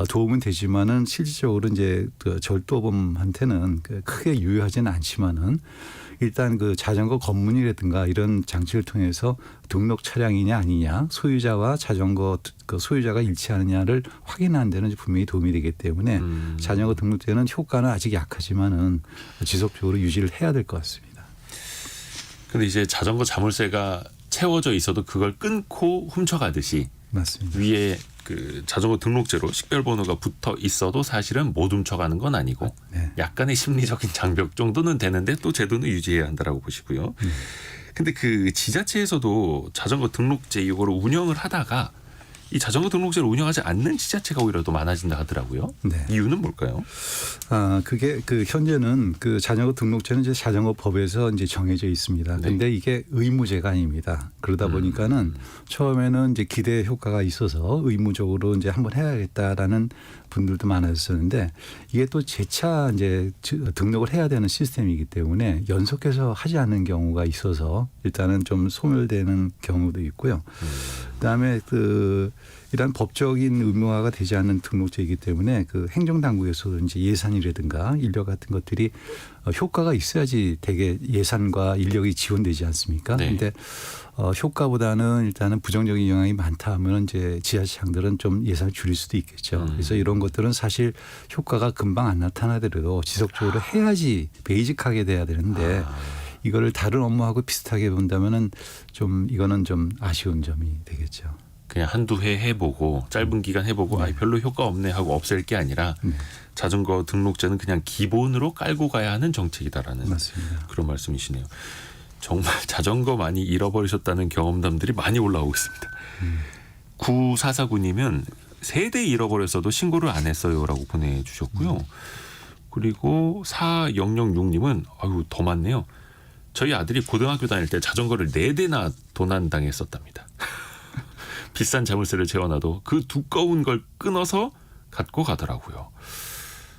도움은 되지만은 실질적으로 이제 절도범한테는 크게 유효하지는 않지만은 일단 자전거 검문이라든가 이런 장치를 통해서 등록 차량이냐 아니냐, 소유자와 자전거 소유자가 일치하느냐를 확인하는 데는 분명히 도움이 되기 때문에 자전거 등록제는 효과는 아직 약하지만은 지속적으로 유지를 해야 될 것 같습니다. 근데 이제 자전거 자물쇠가 채워져 있어도 그걸 끊고 훔쳐가듯이 맞습니다. 위에 자전거 등록제로 식별번호가 붙어 있어도 사실은 못 훔쳐가는 건 아니고 약간의 심리적인 장벽 정도는 되는데 또 제도는 유지해야 한다라고 보시고요. 근데 지자체에서도 자전거 등록제 이거를 운영을 하다가 이 자전거 등록제를 운영하지 않는 지자체가 오히려 더 많아진다 하더라고요. 네. 이유는 뭘까요? 그게 현재는 그 자전거 등록제는 이제 자전거 법에서 이제 정해져 있습니다. 네. 근데 이게 의무제가 아닙니다. 그러다 보니까는 처음에는 이제 기대 효과가 있어서 의무적으로 이제 한번 해야겠다라는 분들도 많았었는데 이게 또 재차 이제 등록을 해야 되는 시스템이기 때문에 연속해서 하지 않는 경우가 있어서 일단은 좀 소멸되는 경우도 있고요. 그다음에 이런 법적인 의무화가 되지 않는 등록제이기 때문에 그 행정당국에서 이제 예산이라든가 인력 같은 것들이 효과가 있어야지 되게 예산과 인력이 지원되지 않습니까? 네. 근데 효과보다는 일단은 부정적인 영향이 많다 하면 이제 지자체장들은 좀 예산을 줄일 수도 있겠죠. 그래서 이런 것들은 사실 효과가 금방 안 나타나더라도 지속적으로 해야지 베이직하게 돼야 되는데 이거를 다른 업무하고 비슷하게 본다면은 좀 이거는 좀 아쉬운 점이 되겠죠. 그냥 한두 해 해보고 짧은 기간 해보고 네. 별로 효과 없네 하고 없앨 게 아니라 네. 자전거 등록제는 그냥 기본으로 깔고 가야 하는 정책이다라는 맞습니다. 그런 말씀이시네요. 정말 자전거 많이 잃어버리셨다는 경험담들이 많이 올라오고 있습니다. 9449님은 3대 잃어버렸어도 신고를 안 했어요라고 보내주셨고요. 그리고 4006님은 아유 더 많네요. 저희 아들이 고등학교 다닐 때 자전거를 4대나 도난당했었답니다. 비싼 자물쇠를 재워놔도 그 두꺼운 걸 끊어서 갖고 가더라고요.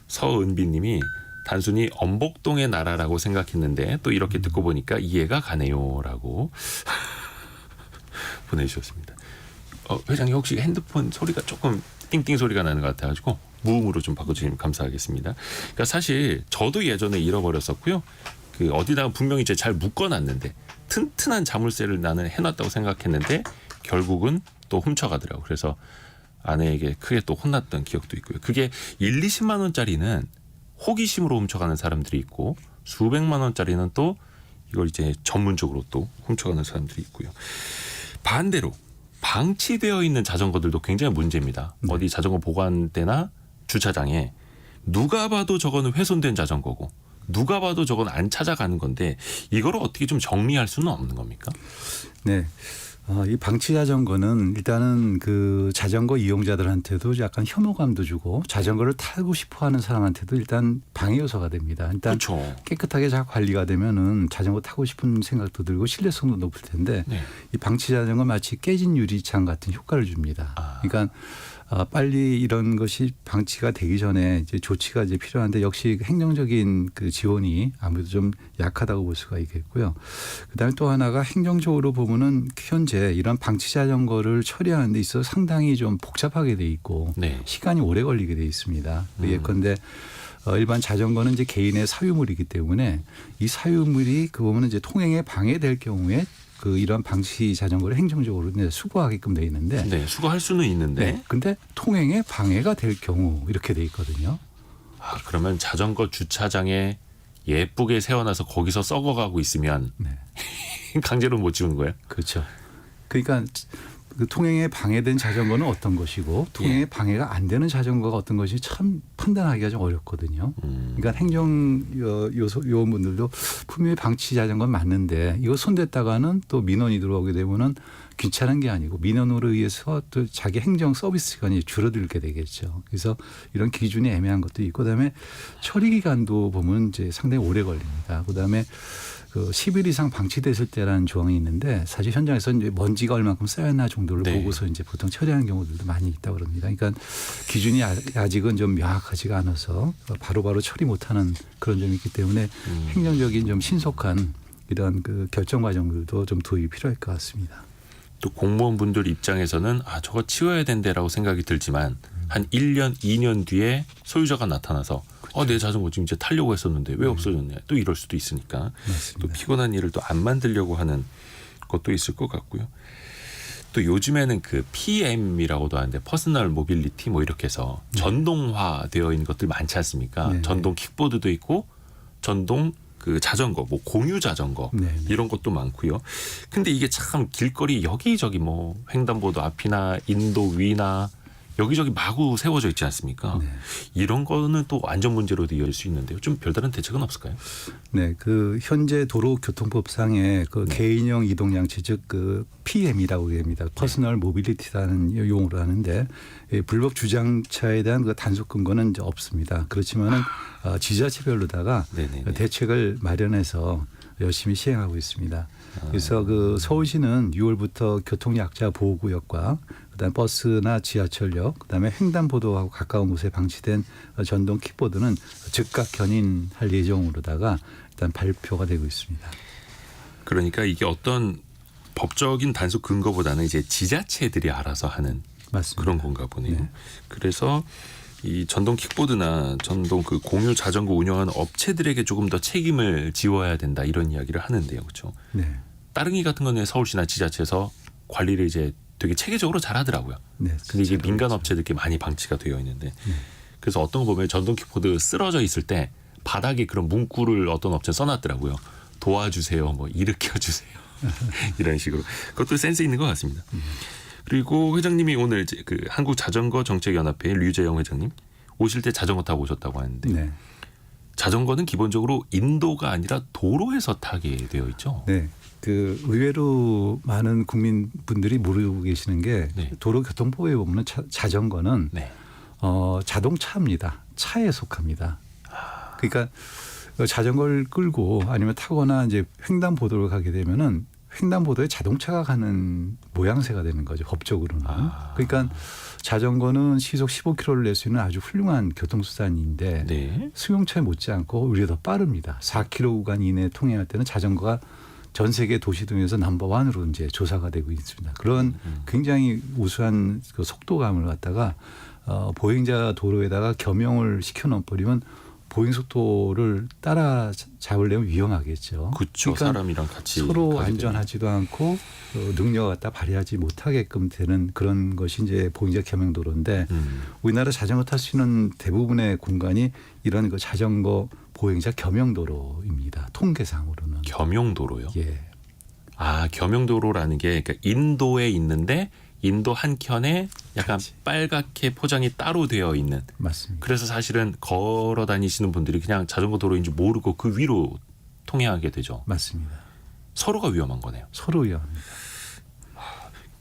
서은비님이 단순히 엄복동의 나라라고 생각했는데 또 이렇게 듣고 보니까 이해가 가네요라고 보내주셨습니다. 회장님 혹시 핸드폰 소리가 조금 띵띵 소리가 나는 것 같아가지고 무음으로 좀 바꿔주시면 감사하겠습니다. 그러니까 사실 저도 예전에 잃어버렸었고요. 그 어디다가 분명히 이제 잘 묶어놨는데 튼튼한 자물쇠를 나는 해놨다고 생각했는데 결국은 또 훔쳐가더라고요. 그래서 아내에게 크게 또 혼났던 기억도 있고요. 그게 1, 20만 원짜리는 호기심으로 훔쳐가는 사람들이 있고 수백만 원짜리는 또 이걸 이제 전문적으로 또 훔쳐가는 사람들이 있고요. 반대로 방치되어 있는 자전거들도 굉장히 문제입니다. 어디 자전거 보관대나 주차장에 누가 봐도 저거는 훼손된 자전거고 누가 봐도 저건 안 찾아가는 건데 이걸 어떻게 좀 정리할 수는 없는 겁니까? 네. 이 방치 자전거는 일단은 그 자전거 이용자들한테도 약간 혐오감도 주고 자전거를 타고 싶어 하는 사람한테도 일단 방해 요소가 됩니다. 일단 그렇죠. 깨끗하게 잘 관리가 되면은 자전거 타고 싶은 생각도 들고 신뢰성도 높을 텐데 네. 이 방치 자전거 마치 깨진 유리창 같은 효과를 줍니다. 그러니까 빨리 이런 것이 방치가 되기 전에 이제 조치가 이제 필요한데 역시 행정적인 그 지원이 아무래도 좀 약하다고 볼 수가 있겠고요. 그다음에 또 하나가 행정적으로 보면은 현재 이런 방치 자전거를 처리하는 데 있어서 상당히 좀 복잡하게 돼 있고 네. 시간이 오래 걸리게 돼 있습니다. 예컨대 일반 자전거는 이제 개인의 사유물이기 때문에 이 사유물이 그 보면 이제 통행에 방해될 경우에 그 이런 방치 자전거를 행정적으로 수거하게끔 돼 있는데, 네, 수거할 수는 있는데, 네, 근데 통행에 방해가 될 경우 이렇게 돼 있거든요. 그러면 자전거 주차장에 예쁘게 세워놔서 거기서 썩어가고 있으면 네. 강제로 못 지우는 거예요? 그렇죠. 그러니까 그 통행에 방해된 자전거는 어떤 것이고 통행에 방해가 안 되는 자전거가 어떤 것이 참 판단하기가 좀 어렵거든요. 그러니까 행정 요원분들도 분명히 방치 자전거는 맞는데 이거 손댔다가는 또 민원이 들어오게 되면은 귀찮은 게 아니고 민원으로 의해서 또 자기 행정 서비스 시간이 줄어들게 되겠죠. 그래서 이런 기준이 애매한 것도 있고 그다음에 처리 기간도 보면 이제 상당히 오래 걸립니다. 그다음에 그 10일 이상 방치됐을 때라는 조항이 있는데 사실 현장에서 이제 먼지가 얼마큼 쌓였나 정도를 네. 보고서 이제 보통 처리하는 경우들도 많이 있다고 그럽니다. 그러니까 기준이 아직은 좀 명확하지가 않아서 바로바로 처리 못하는 그런 점이 있기 때문에 행정적인 좀 신속한 이런 그 결정 과정들도 좀 도입이 필요할 것 같습니다. 또 공무원분들 입장에서는 저거 치워야 된다라고 생각이 들지만 한 1년, 2년 뒤에 소유자가 나타나서 내 자전거 지금 이제 타려고 했었는데 왜 없어졌냐 또 이럴 수도 있으니까 맞습니다. 또 피곤한 일을 또 안 만들려고 하는 것도 있을 것 같고요. 또 요즘에는 그 PM이라고도 하는데 퍼스널 모빌리티 뭐 이렇게 해서 전동화되어 있는 것들 많지 않습니까? 네. 전동 킥보드도 있고 전동 그 자전거 뭐 공유 자전거 네. 이런 것도 많고요. 근데 이게 참 길거리 여기저기 뭐 횡단보도 앞이나 인도 위나 여기저기 마구 세워져 있지 않습니까? 네. 이런 거는 또 안전 문제로도 이어질 수 있는데요. 좀 별다른 대책은 없을까요? 네, 그 현재 도로교통법상의 그 개인형 이동장치 즉 그 PM이라고 합니다. 퍼스널 모빌리티라는 용어로 하는데 불법 주장차에 대한 그 단속 근거는 이제 없습니다. 그렇지만은 지자체별로다가 네네네. 대책을 마련해서 열심히 시행하고 있습니다. 그래서 그 서울시는 6월부터 교통약자 보호구역과 그다음 버스나 지하철역, 그다음에 횡단보도하고 가까운 곳에 방치된 전동 킥보드는 즉각 견인할 예정으로다가 일단 발표가 되고 있습니다. 그러니까 이게 어떤 법적인 단속 근거보다는 이제 지자체들이 알아서 하는 맞습니다. 그런 건가 보네요. 네. 그래서 이 전동 킥보드나 전동 그 공유 자전거 운영하는 업체들에게 조금 더 책임을 지워야 된다 이런 이야기를 하는데요, 그렇죠? 네, 따릉이 같은 거는 서울시나 지자체에서 관리를 이제 되게 체계적으로 잘하더라고요. 네. 근데 이게 진짜로 민간 그렇죠. 업체들께 많이 방치가 되어 있는데 그래서 어떤 거 보면 전동 킥보드 쓰러져 있을 때 바닥에 그런 문구를 어떤 업체 써놨더라고요. 도와주세요, 뭐 일으켜주세요 이런 식으로 그것도 센스 있는 것 같습니다. 그리고 회장님이 오늘 이제 그 한국 자전거 정책연합회 류재영 회장님 오실 때 자전거 타고 오셨다고 하는데 네. 자전거는 기본적으로 인도가 아니라 도로에서 타게 되어 있죠. 네. 그 의외로 많은 국민분들이 모르고 계시는 게 네. 도로교통법에 보면 자전거는 네. 자동차입니다. 차에 속합니다. 그러니까 자전거를 끌고 아니면 타거나 이제 횡단보도를 가게 되면은 횡단보도에 자동차가 가는 모양새가 되는 거죠. 법적으로는. 그러니까 자전거는 시속 15km를 낼 수 있는 아주 훌륭한 교통수단인데 네. 승용차에 못지않고 오히려 더 빠릅니다. 4km 구간 이내에 통행할 때는 자전거가 전 세계 도시 중에서 넘버1으로 이제 조사가 되고 있습니다. 그런 굉장히 우수한 그 속도감을 갖다가 보행자 도로에다가 겸용을 시켜 놓버리면 보행 속도를 따라 잡으려면 위험하겠죠. 그렇죠. 그러니까 사람이랑 같이 서로 가게 안전하지도 않고 능력을 갖다 발휘하지 못하게끔 되는 그런 것이 이제 보행자 겸용 도로인데 우리나라 자전거 탈 수 있는 대부분의 공간이 이런 그 자전거 보행자 겸용 도로입니다. 통계상으로는. 겸용도로요. 예. 아, 겸용도로라는 게 그러니까 인도에 있는데 인도 한켠에 약간 같이. 빨갛게 포장이 따로 되어 있는. 맞습니다. 그래서 사실은 걸어 다니시는 분들이 그냥 자전거 도로인지 모르고 그 위로 통행하게 되죠. 맞습니다. 서로가 위험한 거네요. 서로 위험합니다.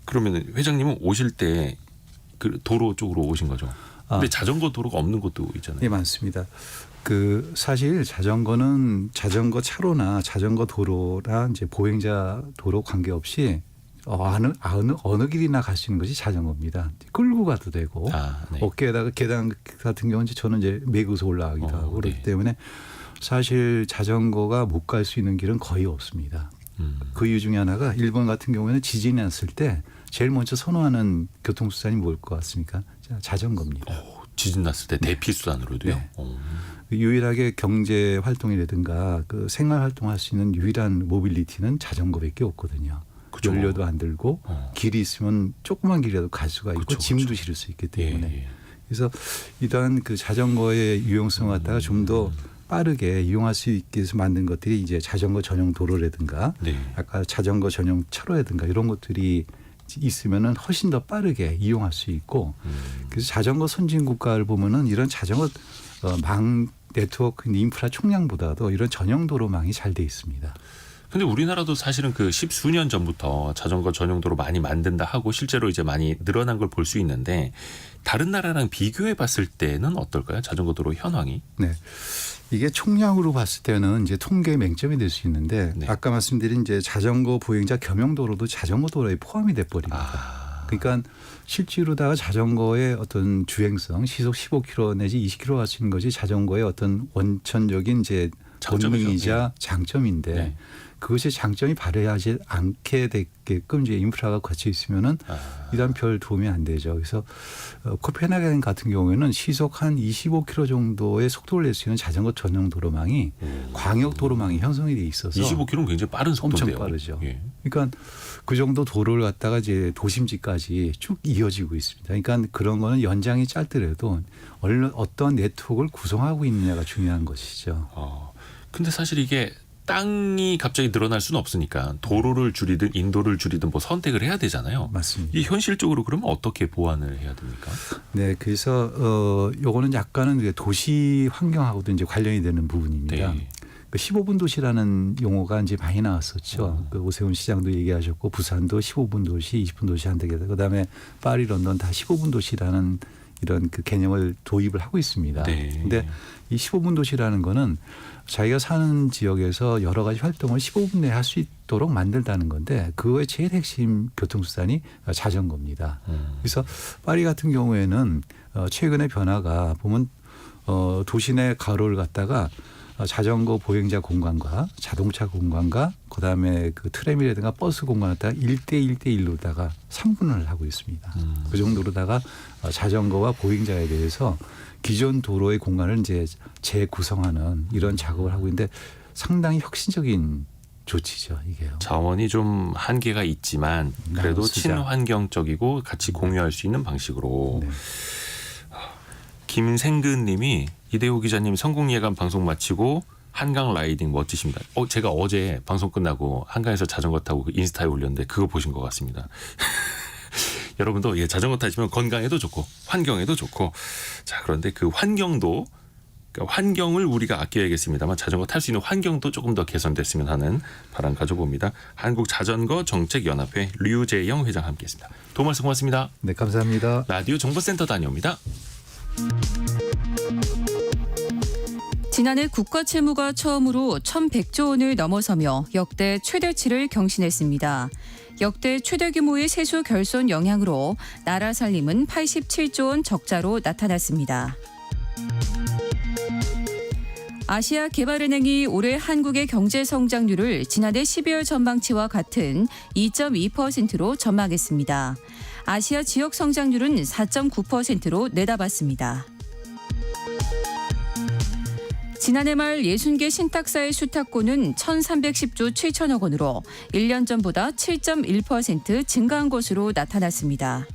그러면 회장님은 오실 때 그 도로 쪽으로 오신 거죠. 근데 아. 자전거 도로가 없는 곳도 있잖아요. 네, 많습니다. 그 사실 자전거는 자전거 차로나 자전거 도로나 이제 보행자 도로 관계없이 어느 길이나 갈 수 있는 것이 자전거입니다. 끌고 가도 되고 아, 네. 어깨에다가 계단 같은 경우는 저는 이제 메고서 올라가기도 하고 그렇기 네. 때문에 사실 자전거가 못 갈 수 있는 길은 거의 없습니다. 그 이유 중에 하나가 일본 같은 경우에는 지진이 났을 때 제일 먼저 선호하는 교통수단이 뭘 것 같습니까? 자전거입니다. 지진 났을 때 대피 수단으로도요. 네. 유일하게 경제 활동이라든가 그 생활 활동할 수 있는 유일한 모빌리티는 자전거밖에 없거든요. 그쵸. 연료도 안 들고 길이 있으면 조그만 길이라도 갈 수가 있고 그쵸, 짐도 그쵸. 실을 수 있기 예, 때문에 예. 그래서 이러한 그 자전거의 유용성을 갖다가 좀 더 빠르게 이용할 수 있게 해서 만든 것들이 이제 자전거 전용 도로라든가 네. 아까 자전거 전용 차로라든가 이런 것들이 있으면은 훨씬 더 빠르게 이용할 수 있고 그래서 자전거 선진 국가를 보면은 이런 자전거 망 네트워크 인프라 총량보다도 이런 전용 도로망이 잘 돼 있습니다. 근데 우리나라도 사실은 그 십수년 전부터 자전거 전용도로 많이 만든다 하고 실제로 이제 많이 늘어난 걸 볼 수 있는데 다른 나라랑 비교해 봤을 때는 어떨까요? 자전거 도로 현황이? 네. 이게 총량으로 봤을 때는 이제 통계 맹점이 될 수 있는데 네. 아까 말씀드린 이제 자전거 보행자 겸용 도로도 자전거 도로에 포함이 돼 버립니다. 그러니까 실제로다가 자전거의 어떤 주행성 시속 15km 내지 20km 갈 수 있는 것이 자전거의 어떤 원천적인 이제 장점이죠. 본능이자 장점인데 네. 그것이 장점이 발휘하지 않게 되게끔 이제 인프라가 갖춰 있으면은 이런 별 도움이 안 되죠. 그래서 코펜하겐 같은 경우에는 시속 한 25km 정도의 속도를 낼 수 있는 자전거 전용 도로망이 광역 도로망이 형성이 돼 있어서 25km는 굉장히 빠른 속도인데요. 엄청 빠르죠. 예. 그러니까 그 정도 도로를 갖다가 이제 도심지까지 쭉 이어지고 있습니다. 그러니까 그런 거는 연장이 짧더라도 어떤 네트워크를 구성하고 있느냐가 중요한 것이죠. 근데 사실 이게 땅이 갑자기 늘어날 수는 없으니까 도로를 줄이든 인도를 줄이든 뭐 선택을 해야 되잖아요. 맞습니다. 이 현실적으로 그러면 어떻게 보완을 해야 됩니까? 네, 그래서 요거는 약간은 이제 도시 환경하고도 이제 관련이 되는 부분입니다. 네. 그 15분 도시라는 용어가 이제 많이 나왔었죠. 그 오세훈 시장도 얘기하셨고 부산도 15분 도시, 20분 도시 한다고 해서 그다음에 파리, 런던 다 15분 도시라는 이런 그 개념을 도입을 하고 있습니다. 네. 근데 이 15분 도시라는 거는 자기가 사는 지역에서 여러 가지 활동을 15분 내에 할 수 있도록 만들다는 건데 그거의 제일 핵심 교통수단이 자전거입니다. 그래서 파리 같은 경우에는 최근의 변화가 보면 도시 내 가로를 갖다가 자전거 보행자 공간과 자동차 공간과 그다음에 그 트램이라든가 버스 공간을 갖다가 1대1대1로다가 3분을 하고 있습니다. 그 정도로다가 자전거와 보행자에 대해서 기존 도로의 공간을 이제 재구성하는 이런 작업을 하고 있는데 상당히 혁신적인 조치죠, 이게요. 자원이 좀 한계가 있지만 그래도 쓰자. 친환경적이고 같이 공유할 수 있는 방식으로. 네. 김생근 님이 이대호 기자님 성공예감 방송 마치고 한강 라이딩 멋지십니다. 제가 어제 방송 끝나고 한강에서 자전거 타고 그 인스타에 올렸는데 그거 보신 것 같습니다. 여러분도 자전거 타시면 건강에도 좋고 환경에도 좋고 자 그런데 그 환경도 그러니까 환경을 우리가 아껴야겠습니다만 자전거 탈 수 있는 환경도 조금 더 개선됐으면 하는 바람 가져봅니다. 한국자전거정책연합회 류재영 회장 함께했습니다. 도움 말씀 고맙습니다. 네, 감사합니다. 라디오 정보센터 다녀옵니다. 지난해 국가 채무가 처음으로 1,100조 원을 넘어서며 역대 최대치를 경신했습니다. 역대 최대 규모의 세수 결손 영향으로 나라 살림은 87조 원 적자로 나타났습니다. 아시아개발은행이 올해 한국의 경제 성장률을 지난해 12월 전망치와 같은 2.2%로 전망했습니다. 아시아 지역 성장률은 4.9%로 내다봤습니다. 지난해 말 60개 신탁사의 수탁권은 1,310조 7천억 원으로 1년 전보다 7.1% 증가한 것으로 나타났습니다.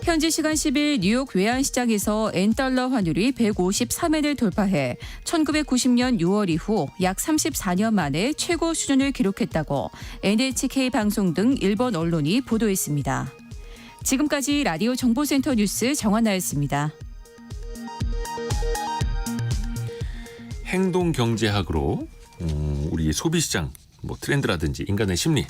현지 시간 10일 뉴욕 외환시장에서 N달러 환율이 153엔을 돌파해 1990년 6월 이후 약 34년 만에 최고 수준을 기록했다고 NHK 방송 등 일본 언론이 보도했습니다. 지금까지 라디오 정보센터 뉴스 정한나였습니다. 행동경제학으로 우리 소비시장 트렌드라든지 인간의 심리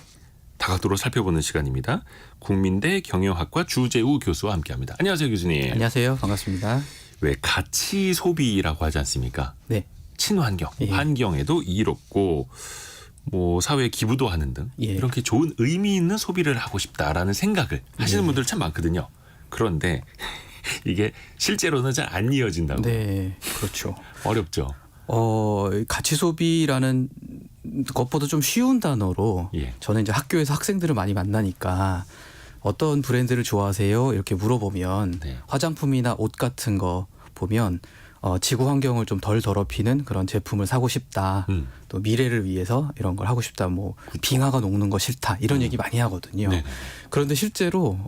다각도로 살펴보는 시간입니다. 국민대 경영학과 주재우 교수와 함께합니다. 안녕하세요, 교수님. 안녕하세요. 반갑습니다. 왜 가치 소비라고 하지 않습니까? 네. 친환경, 예. 환경에도 이롭고 사회에 기부도 하는 등 예. 이렇게 좋은 의미 있는 소비를 하고 싶다라는 생각을 하시는 분들 참 많거든요. 그런데 이게 실제로는 잘 안 이어진다고. 네, 그렇죠. 어렵죠. 가치 소비라는 것보다 좀 쉬운 단어로 예. 저는 이제 학교에서 학생들을 많이 만나니까 어떤 브랜드를 좋아하세요? 이렇게 물어보면 네. 화장품이나 옷 같은 거 보면 지구 환경을 좀 덜 더럽히는 그런 제품을 사고 싶다. 또 미래를 위해서 이런 걸 하고 싶다. 빙하가 녹는 거 싫다. 이런 얘기 많이 하거든요. 네네. 그런데 실제로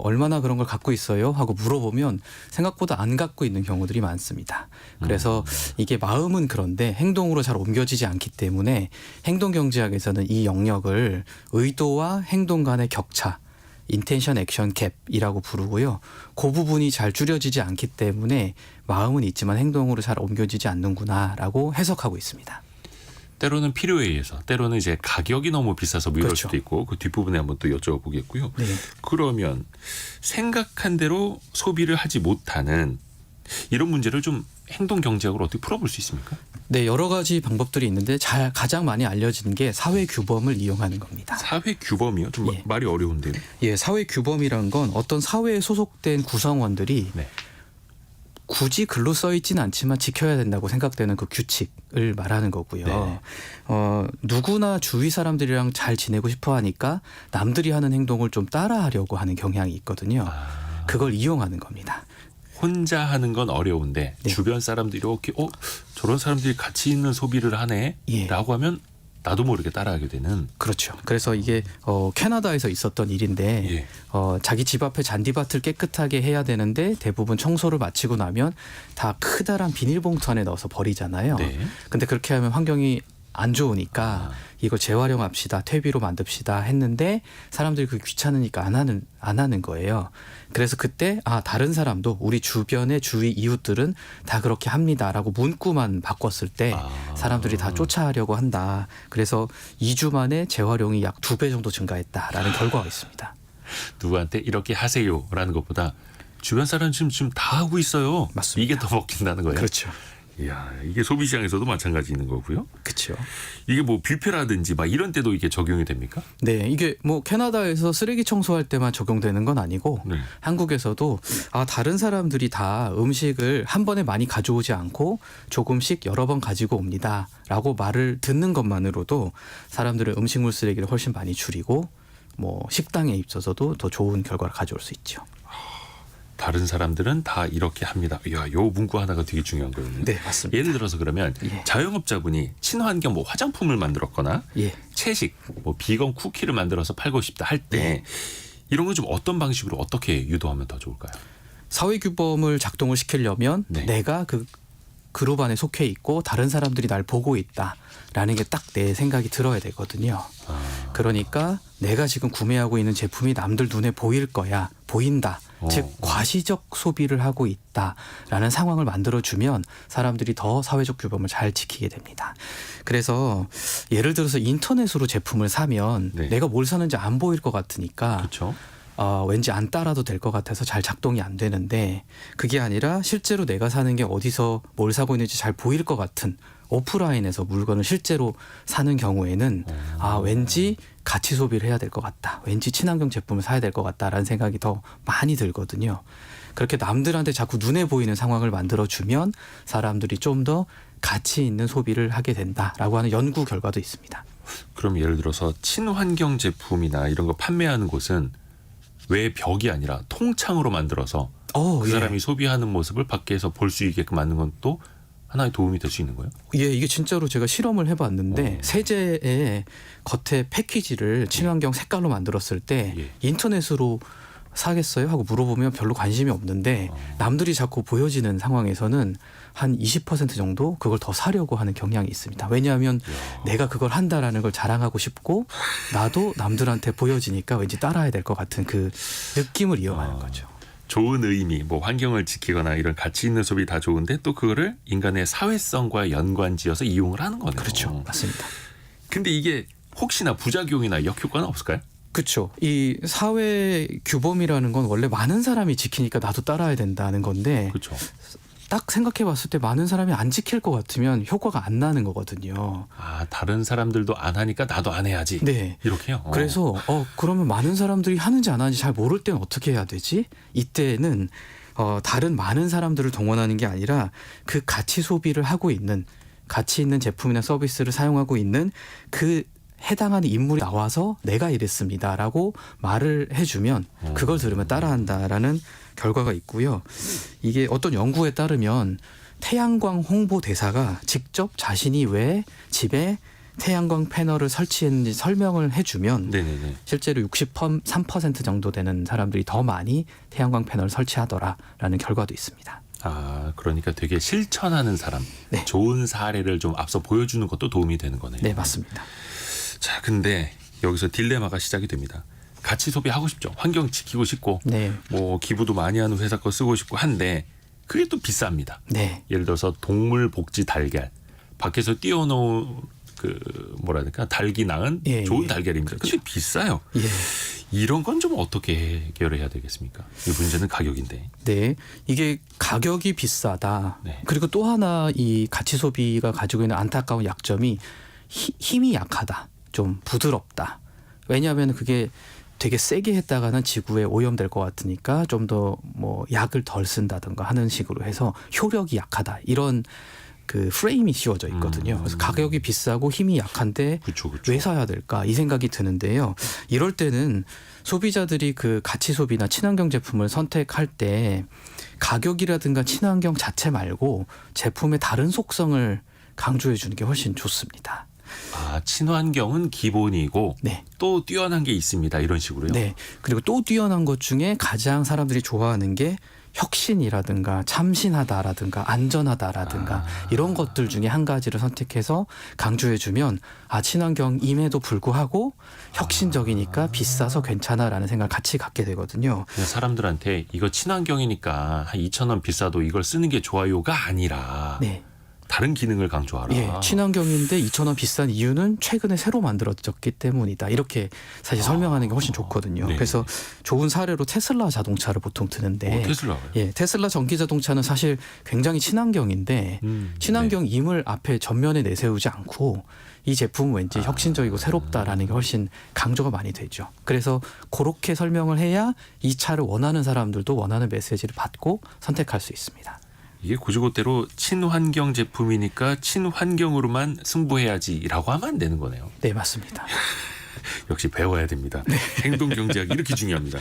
얼마나 그런 걸 갖고 있어요? 하고 물어보면 생각보다 안 갖고 있는 경우들이 많습니다. 그래서 이게 마음은 그런데 행동으로 잘 옮겨지지 않기 때문에 행동경제학에서는 이 영역을 의도와 행동 간의 격차, 인텐션 액션 갭이라고 부르고요. 그 부분이 잘 줄여지지 않기 때문에 마음은 있지만 행동으로 잘 옮겨지지 않는구나라고 해석하고 있습니다. 때로는 필요에 의해서, 때로는 이제 가격이 너무 비싸서 이럴 그렇죠. 수도 있고 그 뒷부분에 한번 또 여쭤보겠고요. 네. 그러면 생각한 대로 소비를 하지 못하는 이런 문제를 좀 행동 경제학으로 어떻게 풀어볼 수 있습니까? 네, 여러 가지 방법들이 있는데 가장 많이 알려지는 게 사회 규범을 이용하는 겁니다. 사회 규범이요? 좀 예. 말이 어려운데요. 예, 사회 규범이란 건 어떤 사회에 소속된 구성원들이 네. 굳이 글로 써 있지는 않지만 지켜야 된다고 생각되는 그 규칙을 말하는 거고요. 네. 누구나 주위 사람들이랑 잘 지내고 싶어 하니까 남들이 하는 행동을 좀 따라하려고 하는 경향이 있거든요. 그걸 이용하는 겁니다. 혼자 하는 건 어려운데 네. 주변 사람들이 이렇게 저런 사람들이 가치 있는 소비를 하네 예. 라고 하면 나도 모르게 따라하게 되는. 그렇죠. 그래서 이게 캐나다에서 있었던 일인데 예. 자기 집 앞에 잔디밭을 깨끗하게 해야 되는데 대부분 청소를 마치고 나면 다 크다란 비닐봉투 안에 넣어서 버리잖아요. 네. 근데 그렇게 하면 환경이 안 좋으니까 이걸 재활용합시다, 퇴비로 만듭시다 했는데 사람들이 그 귀찮으니까 안 하는 거예요. 그래서 그때 다른 사람도 우리 주변의 주위 이웃들은 다 그렇게 합니다라고 문구만 바꿨을 때 사람들이 다 쫓아하려고 한다. 그래서 2주 만에 재활용이 약 2배 정도 증가했다라는 결과가 있습니다. 누구한테 이렇게 하세요라는 것보다 주변 사람 지금 다 하고 있어요. 맞습니다. 이게 더 먹힌다는 거예요. 그렇죠. 이야, 이게 소비 시장에서도 마찬가지 있는 거고요. 그렇죠. 이게 뭐 뷔페라든지 막 이런 때도 이게 적용이 됩니까? 네, 이게 뭐 캐나다에서 쓰레기 청소할 때만 적용되는 건 아니고 네. 한국에서도 다른 사람들이 다 음식을 한 번에 많이 가져오지 않고 조금씩 여러 번 가지고 옵니다라고 말을 듣는 것만으로도 사람들은 음식물 쓰레기를 훨씬 많이 줄이고 뭐 식당에 있어서도 더 좋은 결과를 가져올 수 있죠. 다른 사람들은 다 이렇게 합니다. 이야, 요 문구 하나가 되게 중요한 거거든요. 네, 맞습니다. 예를 들어서 그러면 예. 자영업자분이 친환경 뭐 화장품을 만들었거나 예. 채식, 뭐 비건 쿠키를 만들어서 팔고 싶다 할 때 이런 건 좀 어떤 방식으로 어떻게 유도하면 더 좋을까요? 사회 규범을 작동을 시키려면 네. 내가 그 그룹 안에 속해 있고 다른 사람들이 날 보고 있다라는 게 딱 내 생각이 들어야 되거든요. 그러니까 내가 지금 구매하고 있는 제품이 남들 눈에 보일 거야. 보인다. 즉 과시적 소비를 하고 있다라는 상황을 만들어주면 사람들이 더 사회적 규범을 잘 지키게 됩니다. 그래서 예를 들어서 인터넷으로 제품을 사면 네. 내가 뭘 사는지 안 보일 것 같으니까 그렇죠. 왠지 안 따라도 될 것 같아서 잘 작동이 안 되는데 그게 아니라 실제로 내가 사는 게 어디서 뭘 사고 있는지 잘 보일 것 같은 오프라인에서 물건을 실제로 사는 경우에는 왠지 가치 소비를 해야 될 것 같다. 왠지 친환경 제품을 사야 될 것 같다라는 생각이 더 많이 들거든요. 그렇게 남들한테 자꾸 눈에 보이는 상황을 만들어주면 사람들이 좀 더 가치 있는 소비를 하게 된다라고 하는 연구 결과도 있습니다. 그럼 예를 들어서 친환경 제품이나 이런 거 판매하는 곳은 왜 벽이 아니라 통창으로 만들어서 그 예. 사람이 소비하는 모습을 밖에서 볼 수 있게끔 만든 건 또 하나의 도움이 될 수 있는 거예요? 예, 이게 진짜로 제가 실험을 해봤는데 세제의 겉에 패키지를 친환경 색깔로 만들었을 때 예. 인터넷으로 사겠어요? 하고 물어보면 별로 관심이 없는데 남들이 자꾸 보여지는 상황에서는 한 20% 정도 그걸 더 사려고 하는 경향이 있습니다. 왜냐하면 내가 그걸 한다라는 걸 자랑하고 싶고 나도 남들한테 보여지니까 왠지 따라야 될 것 같은 그 느낌을 이어가는 거죠. 좋은 의미, 뭐 환경을 지키거나 이런 가치 있는 소비 다 좋은데 또 그거를 인간의 사회성과 연관지어서 이용을 하는 거네요. 그렇죠. 맞습니다. 근데 이게 혹시나 부작용이나 역효과는 없을까요? 그렇죠. 이 사회 규범이라는 건 원래 많은 사람이 지키니까 나도 따라야 된다는 건데 그렇죠. 딱 생각해봤을 때 많은 사람이 안 지킬 것 같으면 효과가 안 나는 거거든요. 다른 사람들도 안 하니까 나도 안 해야지. 네. 이렇게요. 그래서 그러면 많은 사람들이 하는지 안 하는지 잘 모를 때는 어떻게 해야 되지? 이때는 다른 많은 사람들을 동원하는 게 아니라 그 가치 소비를 하고 있는 가치 있는 제품이나 서비스를 사용하고 있는 그 해당하는 인물이 나와서 내가 이랬습니다라고 말을 해주면 그걸 들으면 따라한다라는 결과가 있고요. 이게 어떤 연구에 따르면 태양광 홍보 대사가 직접 자신이 왜 집에 태양광 패널을 설치했는지 설명을 해주면 네네네. 실제로 63% 정도 되는 사람들이 더 많이 태양광 패널을 설치하더라라는 결과도 있습니다. 그러니까 되게 실천하는 사람, 네. 좋은 사례를 좀 앞서 보여주는 것도 도움이 되는 거네요. 네, 맞습니다. 자, 근데 여기서 딜레마가 시작이 됩니다. 가치 소비하고 싶죠. 환경 지키고 싶고, 네. 뭐 기부도 많이 하는 회사 거 쓰고 싶고 한데 그게 또 비쌉니다. 네. 예를 들어서 동물 복지 달걀, 밖에서 띄워놓은 뭐라 해야 될까, 닭이 낳은 예, 좋은 예. 달걀입니다. 그렇죠. 근데 비싸요. 예. 이런 건 좀 어떻게 해결해야 되겠습니까? 이 문제는 가격인데. 네, 이게 가격이 비싸다. 네. 그리고 또 하나 이 가치 소비가 가지고 있는 안타까운 약점이 힘이 약하다. 좀 부드럽다. 왜냐하면 그게 되게 세게 했다가는 지구에 오염될 것 같으니까 좀 더 뭐 약을 덜 쓴다든가 하는 식으로 해서 효력이 약하다. 이런 그 프레임이 씌워져 있거든요. 그래서 가격이 비싸고 힘이 약한데 그렇죠. 왜 사야 될까 이 생각이 드는데요. 이럴 때는 소비자들이 그 가치 소비나 친환경 제품을 선택할 때 가격이라든가 친환경 자체 말고 제품의 다른 속성을 강조해 주는 게 훨씬 좋습니다. 친환경은 기본이고 네. 또 뛰어난 게 있습니다. 이런 식으로요. 네. 그리고 또 뛰어난 것 중에 가장 사람들이 좋아하는 게 혁신이라든가 참신하다라든가 안전하다라든가 이런 것들 중에 한 가지를 선택해서 강조해주면 친환경임에도 불구하고 혁신적이니까 비싸서 괜찮아라는 생각을 같이 갖게 되거든요. 그냥 사람들한테 이거 친환경이니까 한 2,000원 비싸도 이걸 쓰는 게 좋아요가 아니라 네. 다른 기능을 강조하라. 예, 친환경인데 2,000원 비싼 이유는 최근에 새로 만들어졌기 때문이다. 이렇게 사실 설명하는 게 훨씬 좋거든요. 네. 그래서 좋은 사례로 테슬라 자동차를 보통 드는데 테슬라요. 예, 테슬라 전기 자동차는 사실 굉장히 친환경인데 친환경임을 앞에 전면에 내세우지 않고 이 제품은 왠지 혁신적이고 새롭다라는 게 훨씬 강조가 많이 되죠. 그래서 그렇게 설명을 해야 이 차를 원하는 사람들도 원하는 메시지를 받고 선택할 수 있습니다. 이게 고지고대로 친환경 제품이니까 친환경으로만 승부해야지라고 하면 안 되는 거네요. 네, 맞습니다. 역시 배워야 됩니다. 행동경제학이 이렇게 중요합니다.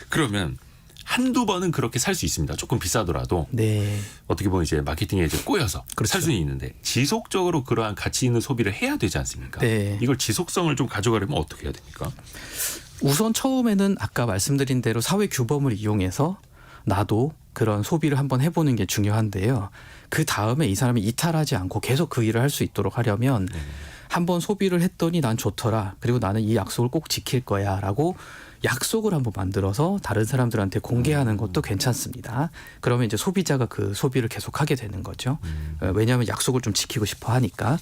그러면 한두 번은 그렇게 살 수 있습니다. 조금 비싸더라도. 네. 어떻게 보면 이제 마케팅에 이제 꼬여서 그렇죠. 살 수는 있는데 지속적으로 그러한 가치 있는 소비를 해야 되지 않습니까? 네. 이걸 지속성을 좀 가져가려면 어떻게 해야 됩니까? 우선 처음에는 아까 말씀드린 대로 사회 규범을 이용해서 나도 그런 소비를 한번 해보는 게 중요한데요. 그 다음에 이 사람이 이탈하지 않고 계속 그 일을 할 수 있도록 하려면 한번 소비를 했더니 난 좋더라. 그리고 나는 이 약속을 꼭 지킬 거야 라고 약속을 한번 만들어서 다른 사람들한테 공개하는 것도 괜찮습니다. 그러면 이제 소비자가 그 소비를 계속 하게 되는 거죠. 왜냐하면 약속을 좀 지키고 싶어 하니까.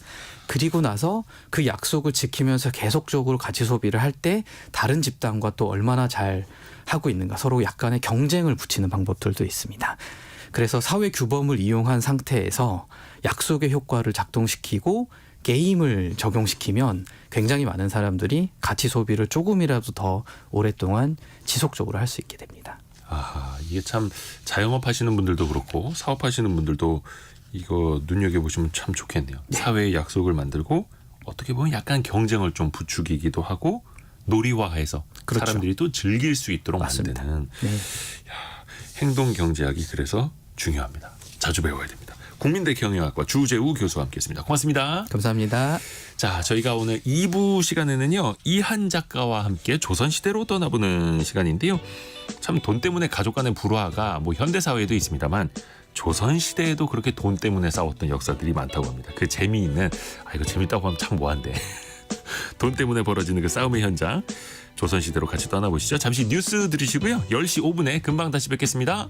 그리고 나서 그 약속을 지키면서 계속적으로 가치 소비를 할 때 다른 집단과 또 얼마나 잘 하고 있는가 서로 약간의 경쟁을 붙이는 방법들도 있습니다. 그래서 사회 규범을 이용한 상태에서 약속의 효과를 작동시키고 게임을 적용시키면 굉장히 많은 사람들이 가치 소비를 조금이라도 더 오랫동안 지속적으로 할 수 있게 됩니다. 이게 참 자영업 하시는 분들도 그렇고 사업하시는 분들도 이거 눈여겨보시면 참 좋겠네요. 네. 사회의 약속을 만들고 어떻게 보면 약간 경쟁을 좀 부추기기도 하고 놀이화해서 그렇죠. 사람들이 또 즐길 수 있도록 맞습니다. 만드는 네. 행동경제학이 그래서 중요합니다. 자주 배워야 됩니다. 국민대 경영학과 주재우 교수와 함께했습니다. 고맙습니다. 감사합니다. 자, 저희가 오늘 2부 시간에는요. 이한 작가와 함께 조선시대로 떠나보는 시간인데요. 참 돈 때문에 가족 간의 불화가 뭐 현대사회에도 있습니다만 조선시대에도 그렇게 돈 때문에 싸웠던 역사들이 많다고 합니다. 그 재미있는 이거 재밌다고 하면 참 뭐한데 돈 때문에 벌어지는 그 싸움의 현장 조선시대로 같이 떠나보시죠. 잠시 뉴스 들으시고요. 10시 5분에 금방 다시 뵙겠습니다.